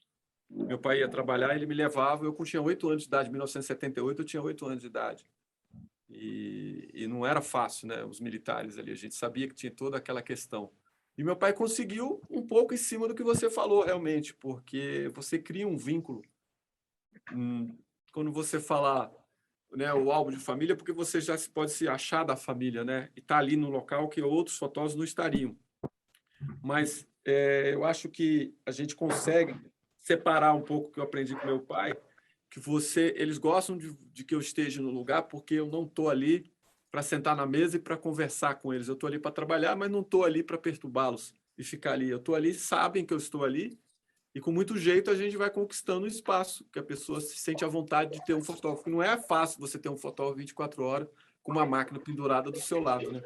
Meu pai ia trabalhar, ele me levava. Eu tinha 8 anos de idade, em 1978, eu tinha 8 anos de idade. E não era fácil, né? Os militares ali, a gente sabia que tinha toda aquela questão. E meu pai conseguiu um pouco em cima do que você falou, realmente, porque você cria um vínculo. Quando você fala, né, o álbum de família, porque você já pode se achar da família, né? E tá ali no local que outros fotógrafos não estariam. Mas eu acho que a gente consegue separar um pouco o que eu aprendi com meu pai, que eles gostam de que eu esteja no lugar, porque eu não estou ali para sentar na mesa e para conversar com eles. Eu estou ali para trabalhar, mas não estou ali para perturbá-los e ficar ali. Eu estou ali, sabem que eu estou ali, e com muito jeito a gente vai conquistando o espaço, que a pessoa se sente à vontade de ter um fotógrafo. Não é fácil você ter um fotógrafo 24 horas com uma máquina pendurada do seu lado, né?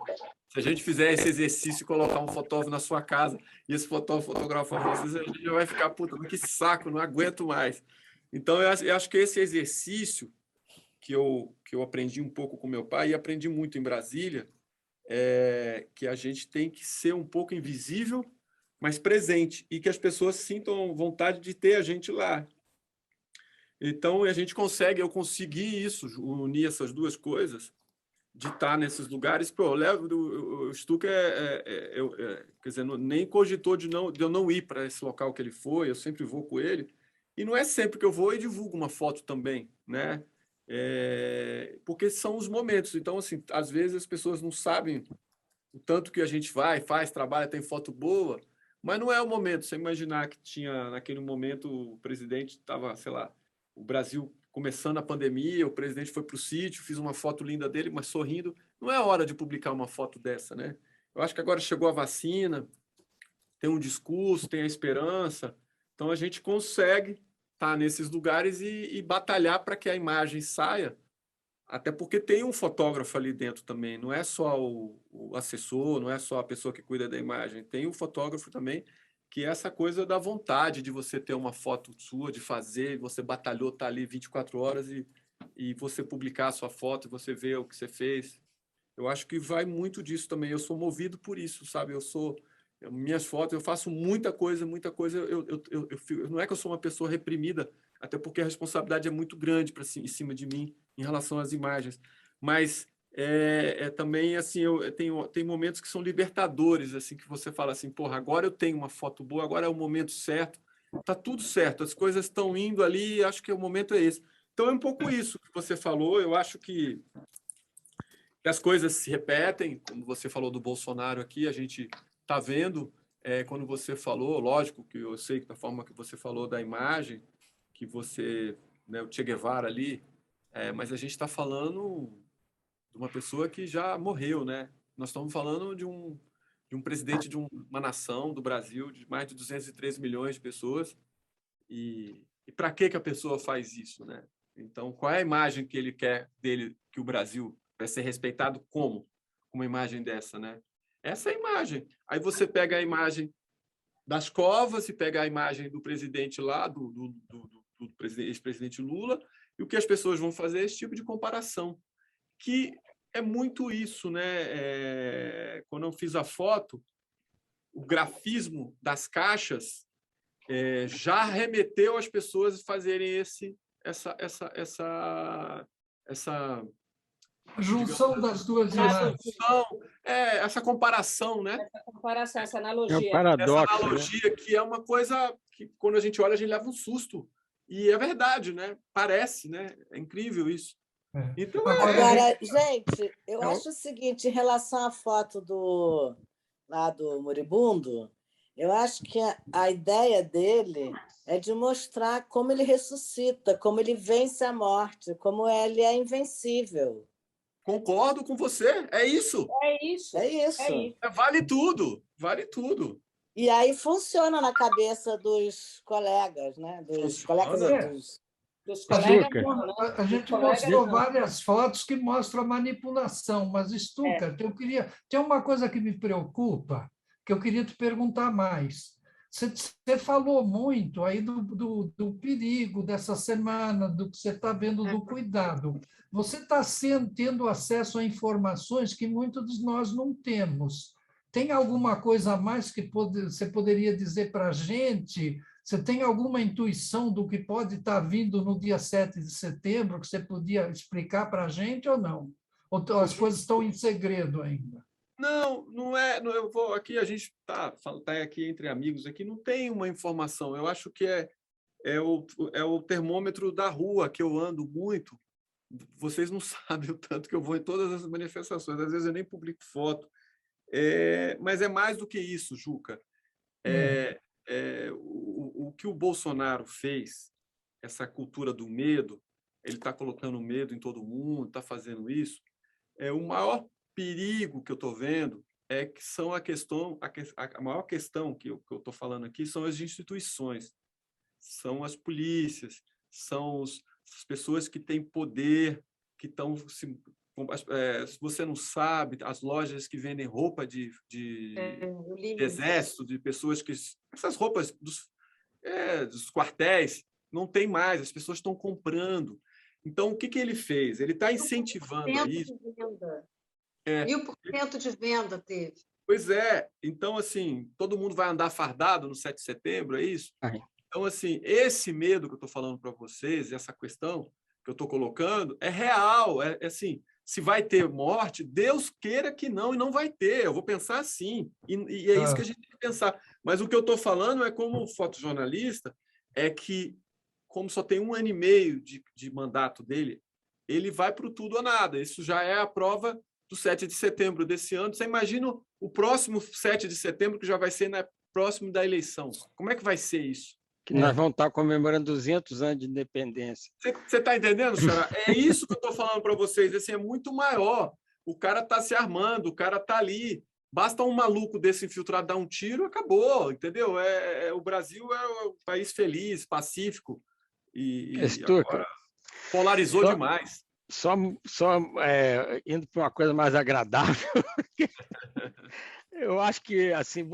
Se a gente fizer esse exercício e colocar um fotógrafo na sua casa e esse fotógrafo fotografar vocês, a gente vai ficar, puta, que saco, não aguento mais. Então, eu acho que esse exercício que eu aprendi um pouco com meu pai, e aprendi muito em Brasília, que a gente tem que ser um pouco invisível, mas presente, e que as pessoas sintam vontade de ter a gente lá. Então, eu consegui isso, unir essas duas coisas, de estar nesses lugares. Pô, o Stuka quer dizer, nem cogitou de eu não ir para esse local que ele foi, eu sempre vou com ele. E não é sempre que eu vou e divulgo uma foto também, né? Porque são os momentos. Então, assim, às vezes as pessoas não sabem o tanto que a gente vai, faz, trabalha, tem foto boa, mas não é o momento. Você imaginar que tinha, naquele momento, o presidente estava, sei lá, o Brasil começando a pandemia, o presidente foi para o sítio, fiz uma foto linda dele, mas sorrindo. Não é hora de publicar uma foto dessa, né? Eu acho que agora chegou a vacina, tem um discurso, tem a esperança, então a gente consegue estar nesses lugares e batalhar para que a imagem saia, até porque tem um fotógrafo ali dentro também, não é só o assessor, não é só a pessoa que cuida da imagem, tem o fotógrafo também, que é essa coisa da vontade de você ter uma foto sua, de fazer, você batalhou, tá ali 24 horas e você publicar a sua foto, você vê o que você fez. Eu acho que vai muito disso também. Eu sou movido por isso, sabe? Minhas fotos, eu faço muita coisa. Não é que eu sou uma pessoa reprimida, até porque a responsabilidade é muito grande em cima de mim em relação às imagens. Mas também, assim, tem momentos que são libertadores, assim, que você fala assim, porra, agora eu tenho uma foto boa, agora é o momento certo, tá tudo certo, as coisas estão indo ali, acho que o momento é esse. Então é um pouco isso que você falou, eu acho que as coisas se repetem, como você falou do Bolsonaro aqui, a gente está vendo, quando você falou, lógico que eu sei que da forma que você falou da imagem, que você, né, o Che Guevara ali, mas a gente está falando de uma pessoa que já morreu, né? Nós estamos falando de um presidente de uma nação, do Brasil, de mais de 203 milhões de pessoas, e para que a pessoa faz isso, né? Então, qual é a imagem que ele quer dele, que o Brasil vai ser respeitado como? Uma imagem dessa, né? Essa é a imagem. Aí você pega a imagem das covas e pega a imagem do presidente lá, do ex-presidente Lula, e o que as pessoas vão fazer é esse tipo de comparação, que é muito isso, né? Quando eu fiz a foto, o grafismo das caixas já remeteu as pessoas a fazerem essa junção das duas imagens. Essa comparação, né? Essa comparação, essa analogia. É um paradoxo, essa analogia, né? Que é uma coisa que, quando a gente olha, a gente leva um susto. E é verdade, né? Parece, né? É incrível isso. Então, agora, gente, eu acho o seguinte, em relação à foto lá do moribundo, eu acho que a ideia dele é de mostrar como ele ressuscita, como ele vence a morte, como ele é invencível. Concordo com você, é isso. É isso. Vale tudo, vale tudo. E aí funciona na cabeça dos colegas, né? Dos colegas. A gente mostrou várias fotos que mostram a manipulação, mas, Stuka, tem uma coisa que me preocupa, que eu queria te perguntar mais. Você falou muito aí do perigo dessa semana, do que você está vendo, do cuidado. Você está tendo acesso a informações que muitos de nós não temos. Tem alguma coisa a mais que você poderia dizer para a gente? Você tem alguma intuição do que pode estar vindo no dia 7 de setembro, que você podia explicar para a gente ou não? Ou as coisas estão em segredo ainda? Não é. Eu vou aqui, a gente está aqui entre amigos aqui, não tem uma informação. Eu acho que é o termômetro da rua, que eu ando muito. Vocês não sabem o tanto que eu vou em todas as manifestações. Às vezes eu nem publico foto. Mas é mais do que isso, Juca. O que o Bolsonaro fez, essa cultura do medo, ele está colocando medo em todo mundo, está fazendo isso. O maior perigo que eu estou vendo é que são a maior questão que eu estou falando aqui são as instituições, são as polícias, são as pessoas que têm poder, que estão se você não sabe, as lojas que vendem roupa de exército, de pessoas que... Essas roupas dos quartéis não tem mais, as pessoas estão comprando. Então, o que ele fez? Ele está incentivando isso. 1000% de venda teve. Pois é. Então, assim, todo mundo vai andar fardado no 7 de setembro, é isso? Então, assim, esse medo que eu estou falando para vocês, essa questão que eu estou colocando, é real. Assim, se vai ter morte, Deus queira que não, e não vai ter. Eu vou pensar assim. E é isso que a gente tem que pensar. Mas o que eu estou falando é, como fotojornalista, é que, como só tem 1 ano e meio de mandato dele, ele vai para o tudo ou nada. Isso já é a prova do 7 de setembro desse ano. Você imagina o próximo 7 de setembro, que já vai ser próximo da eleição. Como é que vai ser isso? Que nós vamos estar comemorando 200 anos de independência. Você está entendendo, Xará? É isso que eu estou falando para vocês. Assim, é muito maior. O cara está se armando, o cara está ali. Basta um maluco desse infiltrado dar um tiro, acabou, entendeu? O Brasil é um país feliz, pacífico. E agora polarizou demais. Só indo para uma coisa mais agradável, eu acho que assim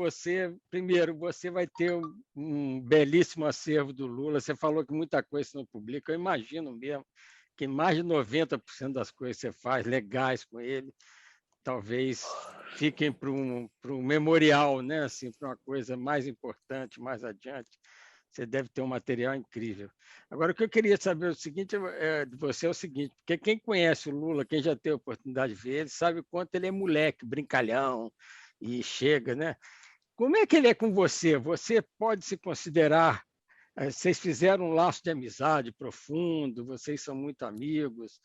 primeiro, você vai ter um belíssimo acervo do Lula. Você falou que muita coisa você não publica. Eu imagino mesmo que mais de 90% das coisas que você faz legais com ele, talvez fiquem para um memorial, né? Assim, para uma coisa mais importante, mais adiante. Você deve ter um material incrível. Agora, o que eu queria saber de você é o seguinte, porque quem conhece o Lula, quem já teve a oportunidade de ver ele, sabe o quanto ele é moleque, brincalhão, e chega, né? Como é que ele é com você? Você pode se considerar... Vocês fizeram um laço de amizade profundo, vocês são muito amigos.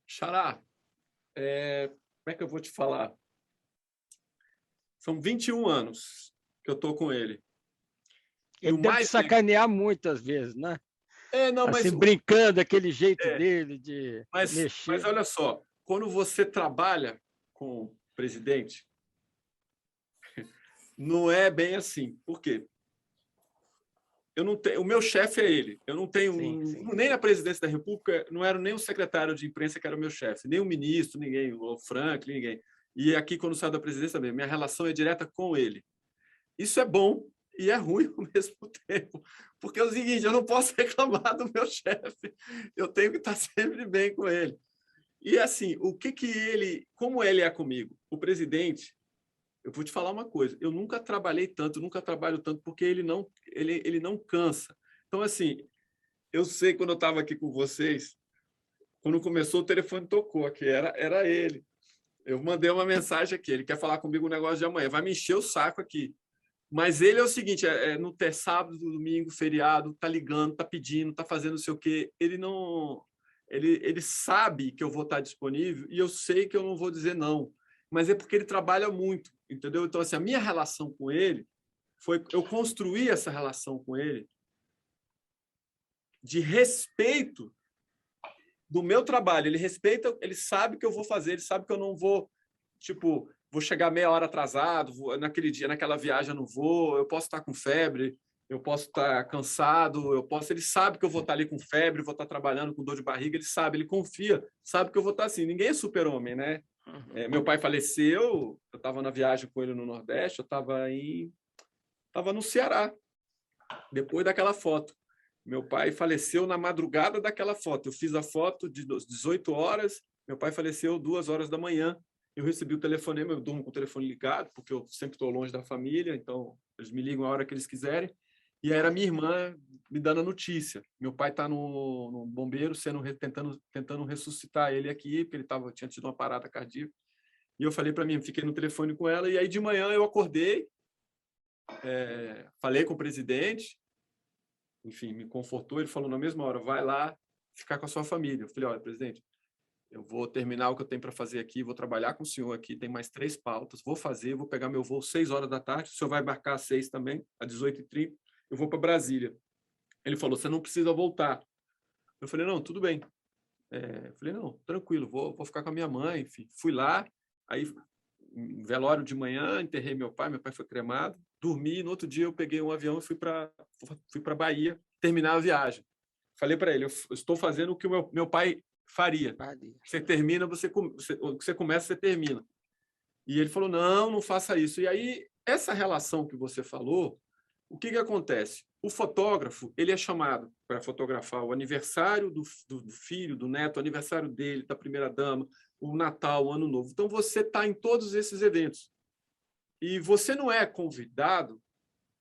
Xará, como é que eu vou te falar? São 21 anos que eu estou com ele. Ele deve sacanear muitas vezes, né? Não, assim, brincando, aquele jeito dele de mexer. Mas olha só, quando você trabalha com o presidente, não é bem assim. Por quê? O meu chefe é ele. Eu não tenho... Nem na presidência da República, não era nem o secretário de imprensa que era o meu chefe, nem o ministro, ninguém, o Franklin, ninguém. E aqui, quando saio da presidência também, minha relação é direta com ele. Isso é bom e é ruim ao mesmo tempo. Porque é o seguinte, eu não posso reclamar do meu chefe. Eu tenho que estar sempre bem com ele. E assim, como ele é comigo? O presidente, eu vou te falar uma coisa, eu nunca trabalhei tanto, nunca trabalho tanto, porque ele não cansa. Então, assim, eu sei quando eu estava aqui com vocês, quando começou o telefone tocou aqui, era ele. Eu mandei uma mensagem aqui, ele quer falar comigo um negócio de amanhã, vai me encher o saco aqui. Mas ele é o seguinte, no ter sábado, domingo, feriado, tá ligando, tá pedindo, tá fazendo não sei o quê. Ele sabe que eu vou estar disponível e eu sei que eu não vou dizer não. Mas é porque ele trabalha muito, entendeu? Então, assim, a minha relação com ele eu construí essa relação com ele de respeito do meu trabalho. Ele respeita, ele sabe que eu vou fazer, ele sabe que eu não vou, vou chegar meia hora atrasado, naquele dia, naquela viagem eu não vou, eu posso estar com febre, eu posso estar cansado, ele sabe que eu vou estar ali com febre, vou estar trabalhando com dor de barriga, ele sabe, ele confia, sabe que eu vou estar assim. Ninguém é super-homem, né? Meu pai faleceu, eu estava na viagem com ele no Nordeste, eu estava no Ceará, depois daquela foto. Meu pai faleceu na madrugada daquela foto. Eu fiz a foto de 18 horas, meu pai faleceu 2 horas da manhã. Eu recebi o telefonema, eu durmo com o telefone ligado, porque eu sempre estou longe da família, então eles me ligam a hora que eles quiserem. E aí era minha irmã me dando a notícia. Meu pai está no bombeiro, tentando ressuscitar ele aqui, porque ele tinha tido uma parada cardíaca. E eu falei para mim, fiquei no telefone com ela, e aí de manhã eu acordei, falei com o presidente, enfim, me confortou, ele falou na mesma hora, vai lá ficar com a sua família. Eu falei, olha, presidente, eu vou terminar o que eu tenho para fazer aqui, vou trabalhar com o senhor aqui, tem mais 3 pautas, vou pegar meu voo 6 horas da tarde, o senhor vai embarcar às 6 também, às 18h30, eu vou para Brasília. Ele falou, você não precisa voltar. Eu falei, não, tudo bem. Eu falei, não, tranquilo, vou ficar com a minha mãe, enfim. Fui lá, aí, velório de manhã, enterrei meu pai foi cremado, dormi, no outro dia eu peguei um avião e fui para Bahia terminar a viagem. Falei para ele, eu estou fazendo o que o meu pai faria. Você termina, o que você começa, você termina. E ele falou, não faça isso. E aí, essa relação que você falou, o que acontece? O fotógrafo, ele é chamado para fotografar o aniversário do filho, do neto, o aniversário dele, da primeira-dama, o Natal, o Ano Novo. Então, você está em todos esses eventos. E você não é convidado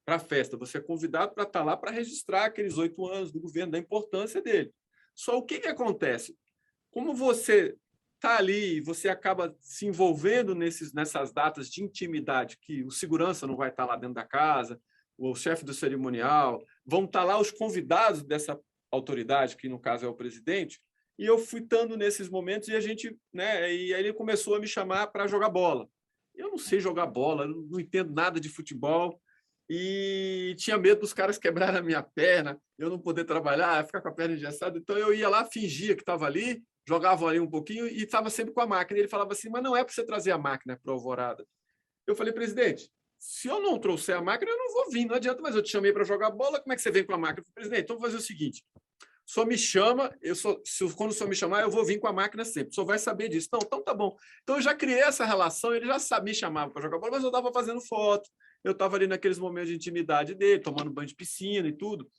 para a festa, você é convidado para estar lá para registrar aqueles 8 anos do governo, da importância dele. Só o que acontece? como você está ali, você acaba se envolvendo nessas datas de intimidade, que o segurança não vai estar lá dentro da casa, o chefe do cerimonial, vão estar lá os convidados dessa autoridade, que no caso é o presidente, e eu fui estando nesses momentos e a gente, né, e aí ele começou a me chamar para jogar bola. Eu não sei jogar bola, não entendo nada de futebol e tinha medo dos caras quebrarem a minha perna, eu não poder trabalhar, ficar com a perna engessada. Então eu ia lá, fingia que estava ali, jogava ali um pouquinho e estava sempre com a máquina. E ele falava assim, mas não é para você trazer a máquina para a Alvorada. Eu falei, presidente, se eu não trouxer a máquina, eu não vou vir, não adianta, mas eu te chamei para jogar bola, como é que você vem com a máquina? Eu falei, presidente, então vou fazer o seguinte, só me chama, quando o senhor me chamar, eu vou vir com a máquina sempre, o senhor vai saber disso. Não, então tá bom. Então eu já criei essa relação, ele já me chamava para jogar bola, mas eu estava fazendo foto, eu estava ali naqueles momentos de intimidade dele, tomando banho de piscina e tudo.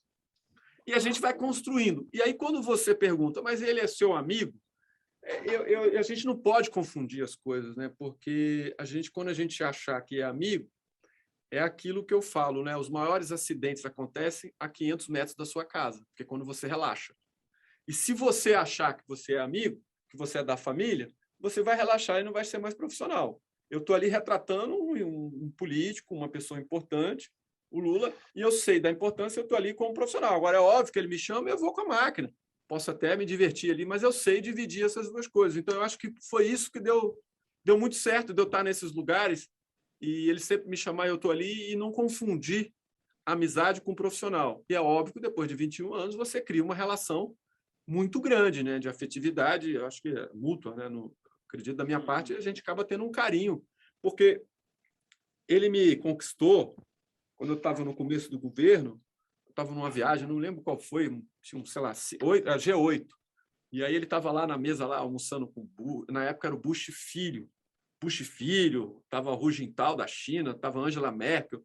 E a gente vai construindo. E aí, quando você pergunta, mas ele é seu amigo, a gente não pode confundir as coisas, né? Porque quando a gente achar que é amigo, é aquilo que eu falo, né? Os maiores acidentes acontecem a 500 metros da sua casa, porque é quando você relaxa. E se você achar que você é amigo, que você é da família, você vai relaxar e não vai ser mais profissional. Eu estou ali retratando um político, uma pessoa importante, o Lula, e eu sei da importância, eu estou ali como profissional. Agora, é óbvio que ele me chama, eu vou com a máquina. Posso até me divertir ali, mas eu sei dividir essas duas coisas. Então, eu acho que foi isso que deu muito certo, de eu estar nesses lugares, e ele sempre me chamar, eu estou ali, e não confundir amizade com profissional. E é óbvio que depois de 21 anos você cria uma relação muito grande, né, de afetividade, eu acho que é mútua, né, acredito da minha parte, a gente acaba tendo um carinho, porque ele me conquistou quando eu estava no começo do governo, eu estava numa viagem, não lembro qual foi, tinha, sei lá, a G8, e aí ele estava lá na mesa, lá almoçando com na época era o Bush Filho, estava Hu Jintao da China, estava Angela Merkel,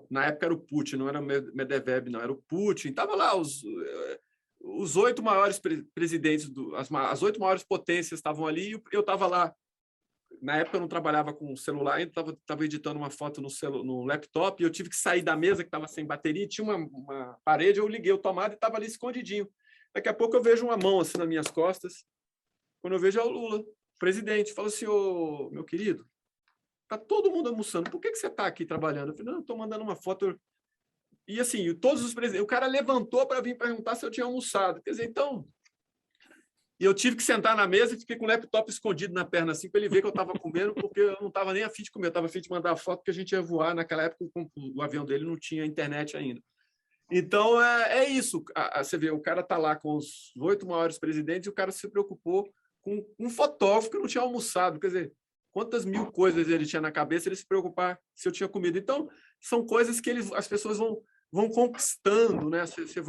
na época era o Putin, não era o Medvedev, não, era o Putin, estava lá os 8 maiores presidentes, as 8 maiores potências estavam ali, e eu estava lá. Na época eu não trabalhava com celular, ainda estava editando uma foto no laptop, e eu tive que sair da mesa que estava sem bateria, tinha uma parede, eu liguei o tomada e estava ali escondidinho. Daqui a pouco eu vejo uma mão assim nas minhas costas, quando eu vejo é o Lula, presidente, fala assim, ô, meu querido, tá todo mundo almoçando, por que você está aqui trabalhando? Eu falei, não, estou mandando uma foto. E assim, todos os presidentes, o cara levantou para vir perguntar se eu tinha almoçado. Quer dizer, então... E eu tive que sentar na mesa e fiquei com o laptop escondido na perna, assim, para ele ver que eu estava comendo, porque eu não estava nem a fim de comer, eu estava a fim de mandar a foto, porque a gente ia voar. Naquela época, o avião dele não tinha internet ainda. Então, é isso. Você vê, o cara está lá com os 8 maiores presidentes e o cara se preocupou com um fotógrafo que não tinha almoçado. Quer dizer, quantas mil coisas ele tinha na cabeça, ele se preocupar se eu tinha comido. Então, são coisas que as pessoas vão conquistando, né? Você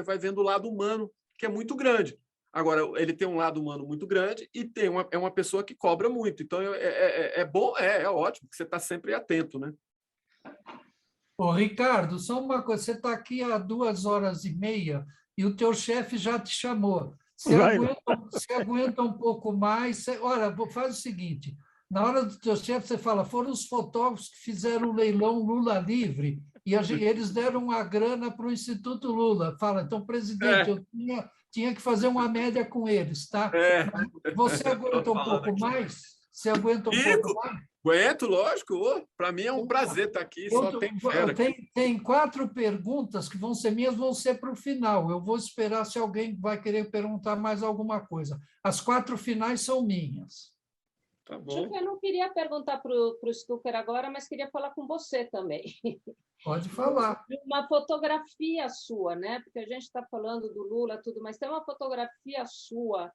vai vendo o lado humano, que é muito grande. Agora, ele tem um lado humano muito grande e é uma pessoa que cobra muito. Então, é bom, é ótimo, porque você está sempre atento, né? Ô, Ricardo, só uma coisa, você está aqui há 2h30 e o teu chefe já te chamou. Você aguenta um pouco mais? Olha, faz o seguinte, na hora do teu chefe você fala, foram os fotógrafos que fizeram o leilão Lula Livre e eles deram uma grana para o Instituto Lula. Fala, então, presidente, eu tinha que fazer uma média com eles, tá? Você aguenta um pouco mais? Você aguenta um pouco mais? Aguento, lógico. Para mim é um prazer estar aqui, só tem fera aqui. Tem 4 perguntas que vão ser minhas, vão ser para o final. Eu vou esperar se alguém vai querer perguntar mais alguma coisa. As 4 finais são minhas. Tá bom. Eu não queria perguntar para o Stucker agora, mas queria falar com você também. Pode falar. Uma fotografia sua, né? Porque a gente está falando do Lula, tudo, mas tem uma fotografia sua,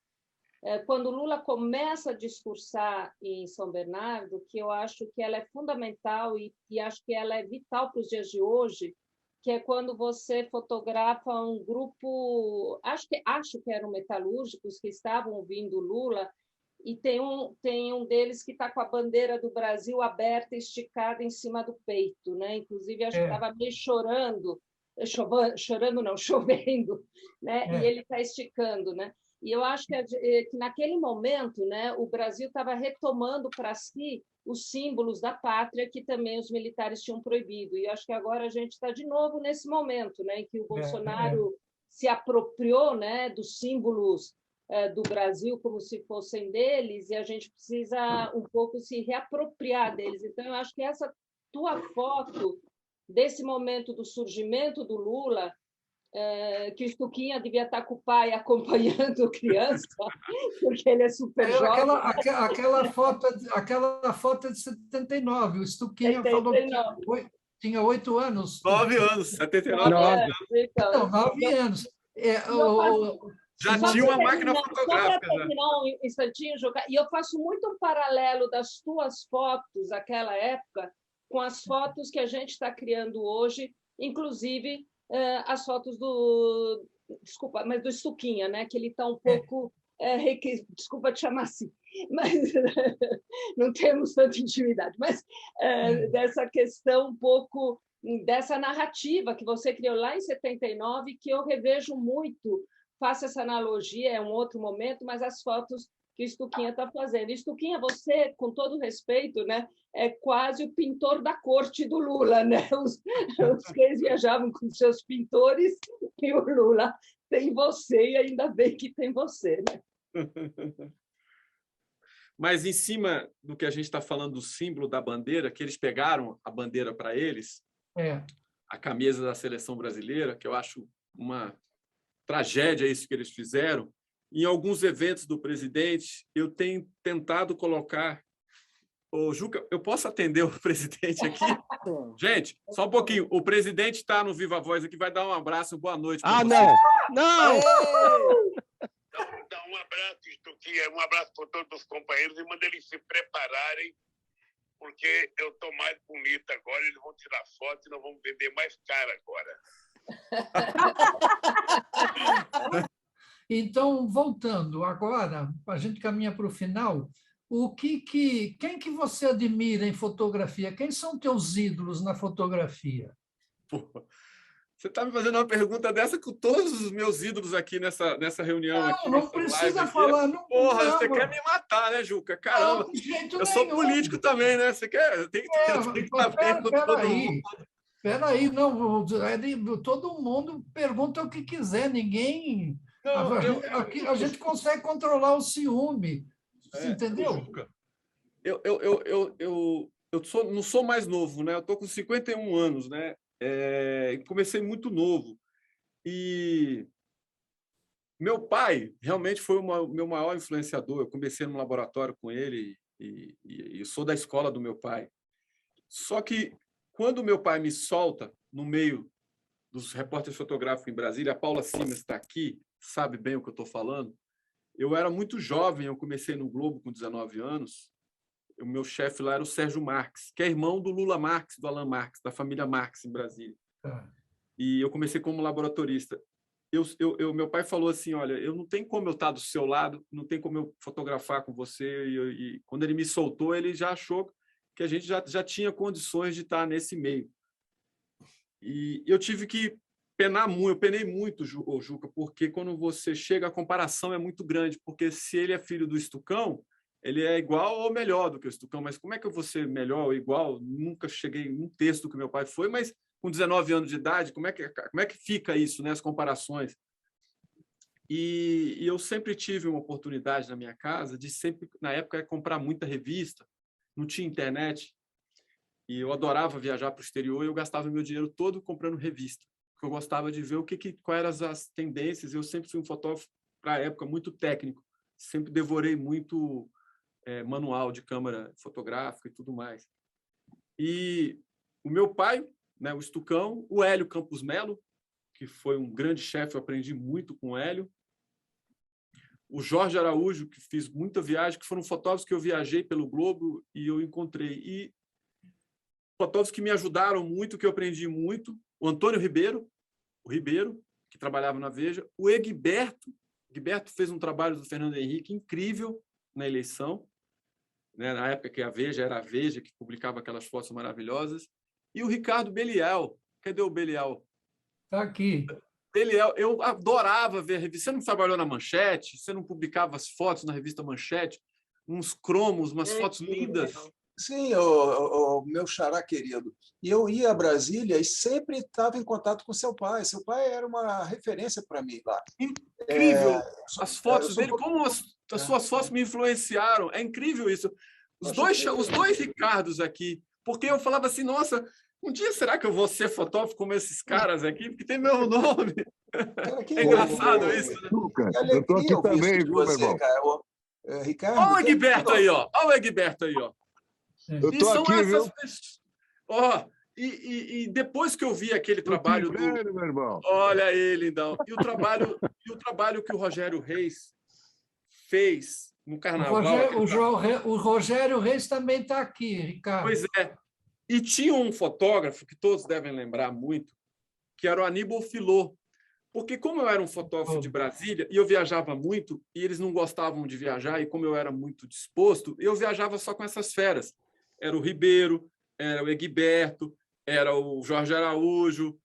quando o Lula começa a discursar em São Bernardo, que eu acho que ela é fundamental e acho que ela é vital para os dias de hoje, que é quando você fotografa um grupo, acho que eram metalúrgicos que estavam ouvindo o Lula, e tem um deles que está com a bandeira do Brasil aberta, esticada em cima do peito, né? Inclusive, acho que estava meio chovendo, né? E ele está esticando, né? E eu acho que naquele momento, né, o Brasil estava retomando para si os símbolos da pátria que também os militares tinham proibido. E eu acho que agora a gente está de novo nesse momento, né, em que o Bolsonaro se apropriou, né, dos símbolos do Brasil como se fossem deles, e a gente precisa um pouco se reapropriar deles. Então, eu acho que essa tua foto desse momento do surgimento do Lula, que o Stuquinha devia estar com o pai acompanhando criança, porque ele é super jovem. Aquela foto é de 79, o Stuquinha falou que tinha 8 anos. 9 anos, 79 anos. Então, 9 anos. Já tinha uma máquina fotográfica. Só para terminar um instantinho, Juca, e eu faço muito um paralelo das tuas fotos daquela época com as fotos que a gente está criando hoje, inclusive as fotos do... Desculpa, mas do Stuquinha, né? Que ele está um pouco... desculpa te chamar assim, mas não temos tanta intimidade, mas dessa questão um pouco, dessa narrativa que você criou lá em 79, que eu revejo muito, faço essa analogia, é um outro momento, mas as fotos que o Stuquinha está fazendo. E, Stuquinha, você, com todo respeito, né, é quase o pintor da corte do Lula, né? Os reis viajavam com seus pintores e o Lula tem você, e ainda bem que tem você, né? Mas em cima do que a gente está falando do símbolo da bandeira, que eles pegaram a bandeira para eles, a camisa da seleção brasileira, que eu acho uma tragédia isso que eles fizeram, em alguns eventos do presidente, eu tenho tentado colocar... Ô, Juca, eu posso atender o presidente aqui? Gente, só um pouquinho. O presidente está no Viva Voz aqui, vai dar um abraço, boa noite. Ah, não! Não! Dá um abraço, Stuquinha, um abraço para todos os companheiros e manda eles se prepararem, porque eu estou mais bonita agora, eles vão tirar foto e nós vamos vender mais cara agora. Então, voltando agora, a gente caminha para o final. Quem que você admira em fotografia? Quem são teus ídolos na fotografia? Pô, você está me fazendo uma pergunta dessa com todos os meus ídolos aqui nessa reunião. Não precisa falar. Porra, você quer me matar, né, Juca? Caramba, não, de jeito eu sou nenhum. Político também, né? Você quer? Tem que estar bem com todo mundo. Peraí, não, todo mundo pergunta o que quiser, ninguém... Aqui a gente consegue controlar o ciúme. Você entendeu? Eu não sou mais novo, né? Eu estou com 51 anos, né? Comecei muito novo. E meu pai realmente foi o meu maior influenciador. Eu comecei no laboratório com ele e sou da escola do meu pai. Só que quando meu pai me solta no meio dos repórteres fotográficos em Brasília, a Paula Simas está aqui, sabe bem o que eu estou falando. Eu era muito jovem, eu comecei no Globo com 19 anos. O meu chefe lá era o Sérgio Marques, que é irmão do Lula Marques, do Alan Marques, da família Marques em Brasília. E eu comecei como laboratorista. Meu pai falou assim, olha, eu não tenho como eu estar do seu lado, não tem como eu fotografar com você. E quando ele me soltou, ele já achou que a gente já tinha condições de estar nesse meio. E eu tive que penar muito, eu penei muito, Juca, porque quando você chega, a comparação é muito grande, porque se ele é filho do Stucão, ele é igual ou melhor do que o Stucão, mas como é que eu vou ser melhor ou igual? Nunca cheguei um terço do que meu pai foi, mas com 19 anos de idade, como é que fica isso, né, as comparações? E eu sempre tive uma oportunidade na minha casa de sempre, na época, comprar muita revista, não tinha internet, e eu adorava viajar para o exterior e eu gastava meu dinheiro todo comprando revista, porque eu gostava de ver quais eram as tendências. Eu sempre fui um fotógrafo, para a época, muito técnico, sempre devorei muito manual de câmera fotográfica e tudo mais. E o meu pai, né, o Stucão, o Hélio Campos Melo, que foi um grande chefe, eu aprendi muito com o Hélio, o Jorge Araújo, que fiz muita viagem, que foram fotógrafos que eu viajei pelo Globo e eu encontrei. E fotógrafos que me ajudaram muito, que eu aprendi muito, o Antônio Ribeiro, que trabalhava na Veja, o Egberto fez um trabalho do Fernando Henrique incrível na eleição, né, na época que a Veja era a Veja, que publicava aquelas fotos maravilhosas, e o Ricardo Belial. Cadê o Belial? Está aqui. Belial, eu adorava ver a revista. Você não trabalhou na Manchete? Você não publicava as fotos na revista Manchete? Uns cromos, umas fotos lindas. Sim, o meu xará querido. E eu ia a Brasília e sempre estava em contato com seu pai. Seu pai era uma referência para mim lá. Incrível! as fotos dele, como as suas fotos me influenciaram. É incrível isso. Os dois Ricardos aqui, porque eu falava assim, nossa, um dia será que eu vou ser fotógrafo como esses caras aqui? Porque tem meu nome. É engraçado isso, né? Eu estou aqui também, viu, meu irmão? Ricardo, olha o Egberto aí, ó. Olha o Egberto aí, ó. Eu estou aqui, viu? Ó, e depois que eu vi aquele trabalho do... meu irmão. Olha ele, então. E o trabalho que o Rogério Reis fez no Carnaval... O Rogério Reis também está aqui, Ricardo. Pois é. E tinha um fotógrafo, que todos devem lembrar muito, que era o Aníbal Filó. Porque como eu era um fotógrafo de Brasília, e eu viajava muito, e eles não gostavam de viajar, e como eu era muito disposto, eu viajava só com essas feras. Era o Ribeiro, era o Egberto, era o Jorge Araújo,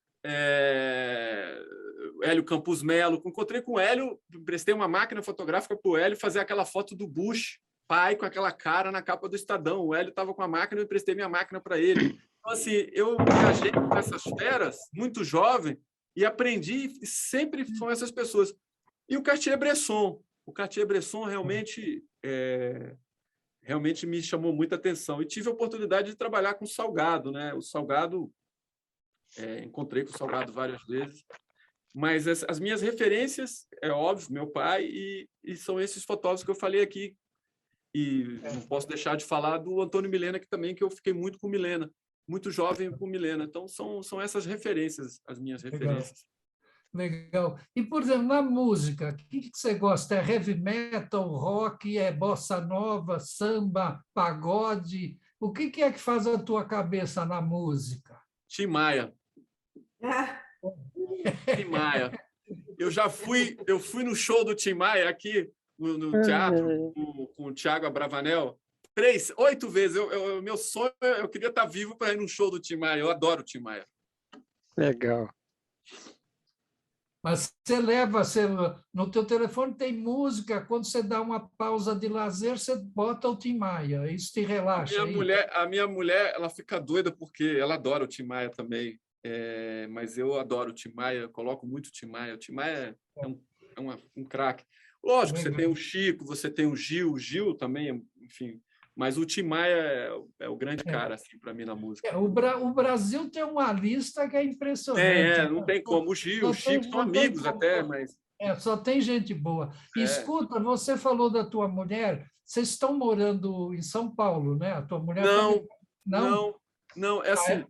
Hélio Campos Melo. Encontrei com o Hélio, emprestei uma máquina fotográfica para o Hélio fazer aquela foto do Bush, pai com aquela cara na capa do Estadão. O Hélio estava com a máquina, eu emprestei minha máquina para ele. Então, assim, eu viajei com essas feras, muito jovem, e aprendi, e sempre são essas pessoas. E o Cartier-Bresson. O Cartier-Bresson realmente me chamou muita atenção. E tive a oportunidade de trabalhar com o Salgado, né? O Salgado, encontrei com o Salgado várias vezes. Mas as minhas referências, é óbvio, meu pai, e são esses fotógrafos que eu falei aqui. E não posso deixar de falar do Antônio Milena, que eu fiquei muito com Milena. Muito jovem com Milena. Então, são essas referências, as minhas referências. Legal. E, por exemplo, na música, o que você gosta? É heavy metal, rock, é bossa nova, samba, pagode? O que é que faz a tua cabeça na música? Tim Maia. Tim Maia. Eu fui no show do Tim Maia aqui no teatro com o Thiago Abravanel 8 vezes. Meu sonho, eu queria estar vivo para ir num show do Tim Maia. Eu adoro o Tim Maia. Legal. Mas no teu telefone tem música, quando você dá uma pausa de lazer, você bota o Tim Maia, isso te relaxa. A minha mulher, ela fica doida porque ela adora o Tim Maia também, mas eu adoro o Tim Maia, eu coloco muito o Tim Maia. O Tim Maia é um craque. Lógico, você tem o Chico, você tem o Gil também, enfim, mas o Tim Maia é o grande cara assim, para mim na música. O Brasil tem uma lista que é impressionante. Não tem como. O Gil, o Chico são amigos até, mas... só tem gente boa. Escuta, você falou da tua mulher, vocês estão morando em São Paulo, né? A tua mulher Não, é assim...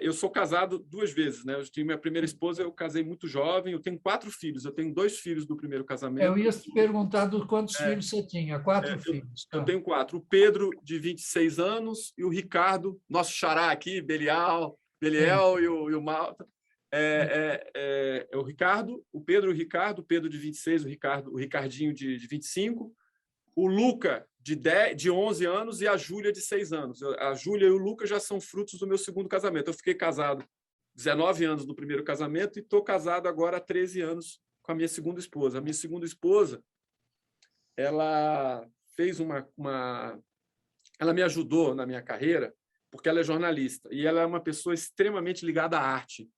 eu sou casado 2 vezes, né? Eu tive minha primeira esposa, eu casei muito jovem, eu tenho 4 filhos, eu tenho 2 filhos do primeiro casamento. Eu ia te perguntar quantos filhos você tinha, 4 filhos. Eu tenho 4, o Pedro, de 26 anos, e o Ricardo, nosso xará aqui, Belial e o Malta. O Ricardo, o Pedro e o Ricardo, o Pedro de 26, o Ricardinho de 25, o Luca, de 11 anos, e a Júlia, de 6 anos. A Júlia e o Luca já são frutos do meu segundo casamento. Eu fiquei casado 19 anos no primeiro casamento e estou casado agora há 13 anos com a minha segunda esposa. A minha segunda esposa, ela fez ela me ajudou na minha carreira, porque ela é jornalista, e ela é uma pessoa extremamente ligada à arte.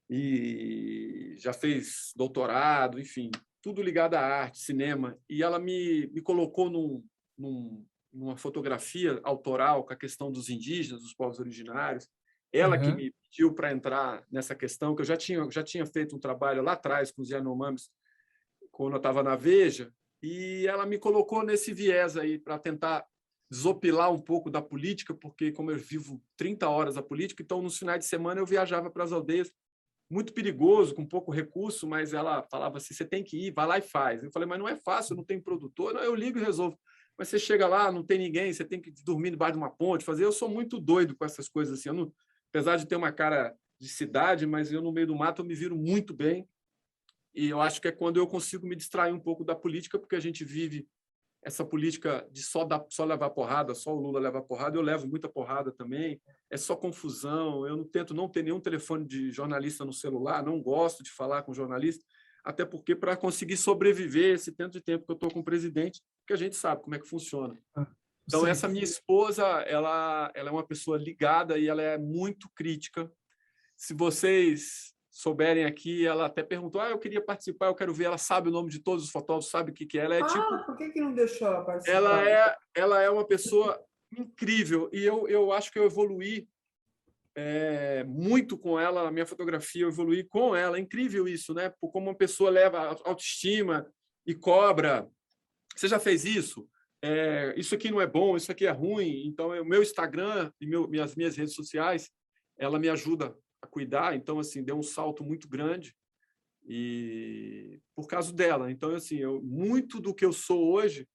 E já fez doutorado, enfim... tudo ligado à arte, cinema, e ela me colocou numa fotografia autoral com a questão dos indígenas, dos povos originários. Ela que me pediu para entrar nessa questão, que eu já tinha feito um trabalho lá atrás com os Yanomamis, quando eu estava na Veja, e ela me colocou nesse viés aí para tentar desopilar um pouco da política, porque como eu vivo 30 horas a política, então nos finais de semana eu viajava para as aldeias, muito perigoso, com pouco recurso, mas ela falava assim, você tem que ir, vai lá e faz. Eu falei, mas não é fácil, não tem produtor. Não, eu ligo e resolvo. Mas você chega lá, não tem ninguém, você tem que dormir debaixo de uma ponte, fazer. Eu sou muito doido com essas coisas assim. Apesar de ter uma cara de cidade, mas eu no meio do mato eu me viro muito bem. E eu acho que é quando eu consigo me distrair um pouco da política, porque a gente vive essa política de só levar porrada, só o Lula levar porrada, eu levo muita porrada também, é só confusão, eu tento não ter nenhum telefone de jornalista no celular, não gosto de falar com jornalista, até porque para conseguir sobreviver esse tanto de tempo que eu estou com o presidente, que a gente sabe como é que funciona. Então, essa minha esposa, ela é uma pessoa ligada e ela é muito crítica. Se vocês souberem aqui, ela até perguntou, eu queria participar, eu quero ver, ela sabe o nome de todos os fotógrafos, sabe o que ela é. Por que não deixou ela participar? Ela é uma pessoa incrível, e eu acho que eu evoluí muito com ela, a minha fotografia, eu evoluí com ela. É incrível isso, né? Por como uma pessoa leva autoestima e cobra. Você já fez isso? Isso aqui não é bom, isso aqui é ruim. Então, o meu Instagram e minhas redes sociais, ela me ajuda a cuidar. Então, assim, deu um salto muito grande e por causa dela. Então, assim, muito do que eu sou hoje,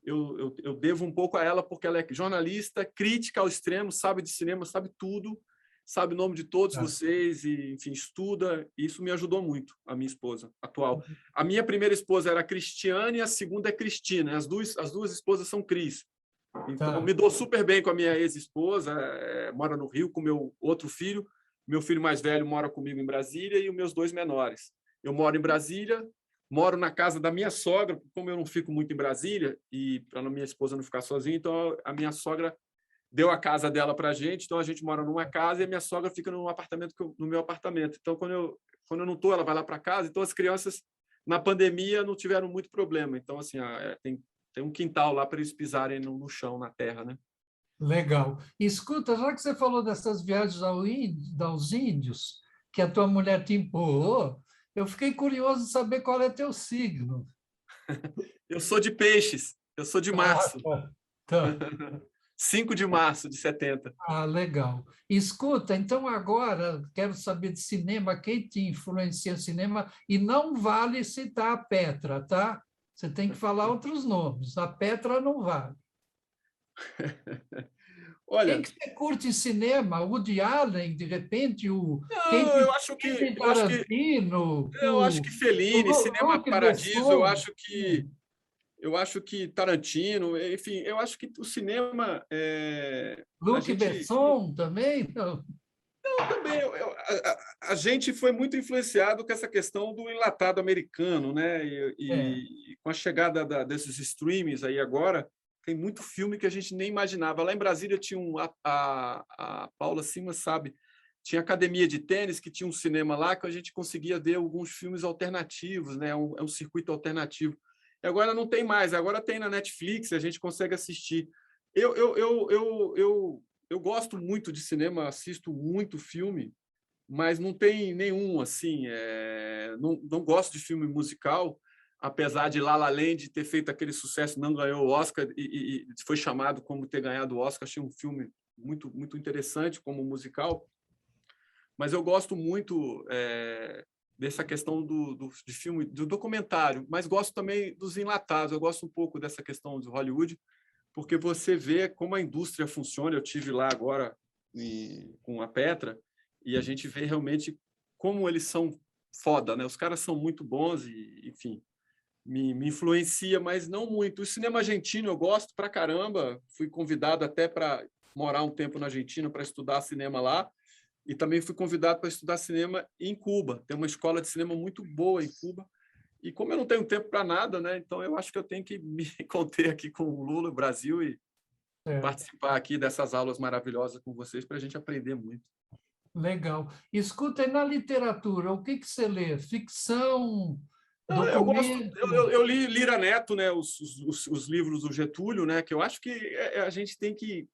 eu devo um pouco a ela, porque ela é jornalista, crítica ao extremo, sabe de cinema, sabe tudo, sabe o nome de todos vocês e, enfim, estuda. E isso me ajudou muito, a minha esposa atual. A minha primeira esposa era Cristiane e a segunda é Cristina. As duas esposas são Cris. Então, me dou super bem com a minha ex-esposa, mora no Rio com meu outro filho. Meu filho mais velho mora comigo em Brasília e os meus 2 menores. Eu moro em Brasília, moro na casa da minha sogra, como eu não fico muito em Brasília, e para a minha esposa não ficar sozinha, então a minha sogra deu a casa dela para a gente, então a gente mora numa casa e a minha sogra fica no meu apartamento. Então, quando eu não estou, ela vai lá para casa. Então, as crianças, na pandemia, não tiveram muito problema. Então, assim, tem um quintal lá para eles pisarem no chão, na terra, né? Legal. Escuta, já que você falou dessas viagens aos índios, que a tua mulher te empurrou, eu fiquei curioso de saber qual é teu signo. Eu sou de Peixes, eu sou de março. Tá. 5 de março de 70. Legal. Escuta, então agora quero saber de cinema, quem te influencia no cinema, e não vale citar a Petra, tá? Você tem que falar outros nomes. A Petra não vale. Olha, quem que você curte em cinema? O Woody Allen, de repente, eu acho que Tarantino, eu acho que Fellini, Cinema Paradiso, eu acho que Tarantino, enfim, eu acho que o cinema Luc Besson também? Não, também. A gente foi muito influenciado com essa questão do enlatado americano, né? E com a chegada desses streamings aí agora, tem muito filme que a gente nem imaginava. Lá em Brasília tinha a Paula Simas, sabe? Tinha academia de tênis, que tinha um cinema lá, que a gente conseguia ver alguns filmes alternativos, né? É um circuito alternativo. E agora não tem mais, agora tem na Netflix, a gente consegue assistir. Eu gosto muito de cinema, assisto muito filme, mas não tem nenhum, assim, não gosto de filme musical, apesar de La La Land ter feito aquele sucesso, não ganhou o Oscar e foi chamado como ter ganhado o Oscar. Achei um filme muito, muito interessante como musical, mas eu gosto muito dessa questão de filme, do documentário, mas gosto também dos enlatados. Eu gosto um pouco dessa questão de Hollywood, porque você vê como a indústria funciona. Eu tive lá agora com a Petra e a gente vê realmente como eles são foda, né? Os caras são muito bons e, enfim, me influencia, mas não muito. O cinema argentino eu gosto pra caramba. Fui convidado até para morar um tempo na Argentina para estudar cinema lá. E também fui convidado para estudar cinema em Cuba. Tem uma escola de cinema muito boa em Cuba. E como eu não tenho tempo para nada, né? Então eu acho que eu tenho que me conter aqui com o Lula, o Brasil, e participar aqui dessas aulas maravilhosas com vocês para a gente aprender muito. Legal. Escuta, e na literatura, o que você lê? Ficção? Eu li Lira Neto, né? Os livros do Getúlio, né? Que eu acho que a gente tem que...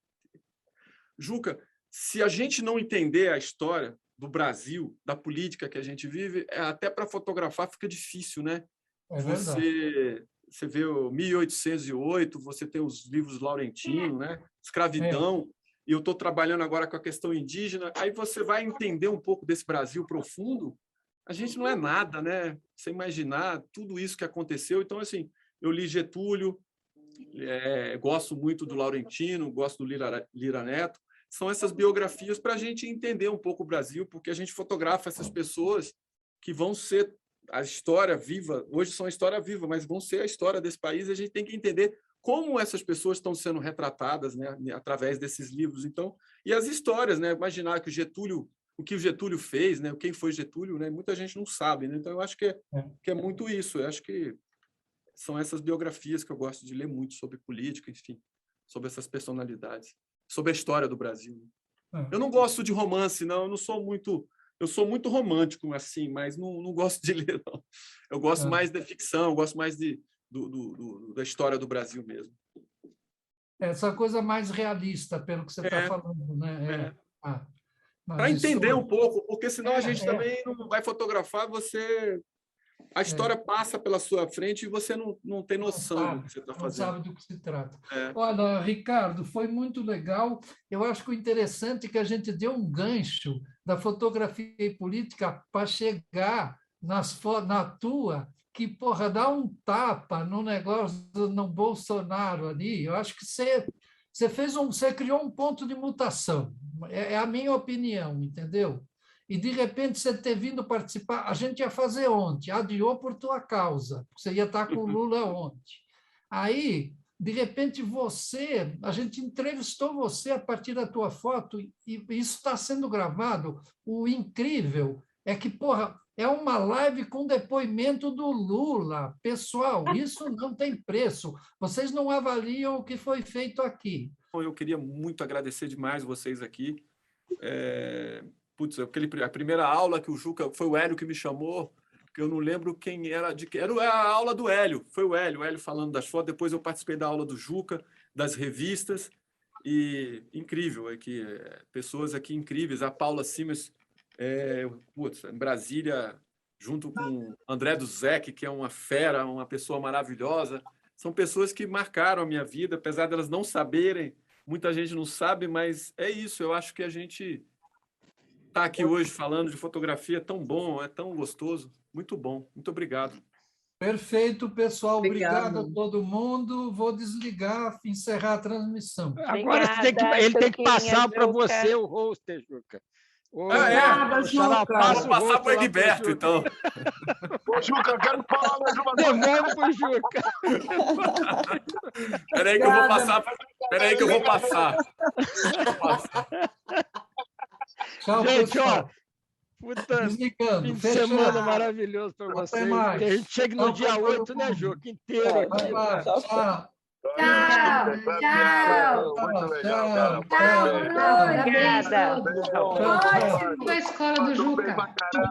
Juca, se a gente não entender a história do Brasil, da política que a gente vive, até para fotografar fica difícil, né? Você vê o 1808, você tem os livros Laurentino, né? Escravidão, e eu estou trabalhando agora com a questão indígena, aí você vai entender um pouco desse Brasil profundo. A gente não é nada, né? Você imaginar tudo isso que aconteceu. Então, assim, eu li Getúlio, gosto muito do Laurentino, gosto do Lira Neto. São essas biografias para a gente entender um pouco o Brasil, porque a gente fotografa essas pessoas que vão ser a história viva. Hoje são a história viva, mas vão ser a história desse país, e a gente tem que entender como essas pessoas estão sendo retratadas, né, através desses livros. Então, e as histórias, né? Imaginar que o que o Getúlio fez, né? Quem foi Getúlio, né? Muita gente não sabe, né? Então, eu acho que é muito isso. Eu acho que são essas biografias que eu gosto de ler muito sobre política, enfim, sobre essas personalidades, sobre a história do Brasil. Eu não gosto de romance, não. Eu não sou muito Eu sou muito romântico, assim, mas não gosto de ler, não. Eu gosto mais da ficção, eu gosto mais da história do Brasil mesmo. Essa coisa mais realista, pelo que você está falando, né? Para entender um pouco, porque senão a gente também não vai fotografar, a história passa pela sua frente e você não tem noção do que você está fazendo. Não sabe do que se trata. Olha, Ricardo, foi muito legal. Eu acho que o interessante é que a gente deu um gancho da fotografia e política para chegar na tua, que, porra, dá um tapa no negócio no Bolsonaro ali. Eu acho que você criou um ponto de mutação. É a minha opinião, entendeu? E, de repente, você ter vindo participar, a gente ia fazer ontem, adiou por tua causa, você ia estar com o Lula ontem. Aí, de repente, a gente entrevistou você a partir da tua foto, e isso está sendo gravado. O incrível é que, porra, é uma live com depoimento do Lula. Pessoal, isso não tem preço. Vocês não avaliam o que foi feito aqui. Eu queria muito agradecer demais vocês aqui. A primeira aula que o Juca... Foi o Hélio que me chamou, que eu não lembro quem era. Era a aula do Hélio. Foi o Hélio falando das fotos. Depois eu participei da aula do Juca, das revistas. E incrível, pessoas aqui incríveis. A Paula Simas, em Brasília, junto com André Duzec, que é uma fera, uma pessoa maravilhosa. São pessoas que marcaram a minha vida, apesar de elas não saberem. Muita gente não sabe, mas é isso. Eu acho que a gente está aqui hoje falando de fotografia, é tão bom, é tão gostoso. Muito bom. Muito obrigado. Perfeito, pessoal. Obrigado a todo mundo. Vou desligar, encerrar a transmissão. Agora ele tem que passar para você o roster, Juca. Juca. Vou passar para o Egberto, então. Ô, Juca, eu quero falar mais uma coisa. Devolve para o Juca. Espera aí que eu vou passar. Espera aí que eu vou passar. Tchau, gente, pessoal. Fim de semana maravilhoso para vocês. Que a gente chegue no dia 8, né, Juca? Inteiro aqui. Tchau. Tchau. Obrigada. Ótimo a escola do Juca.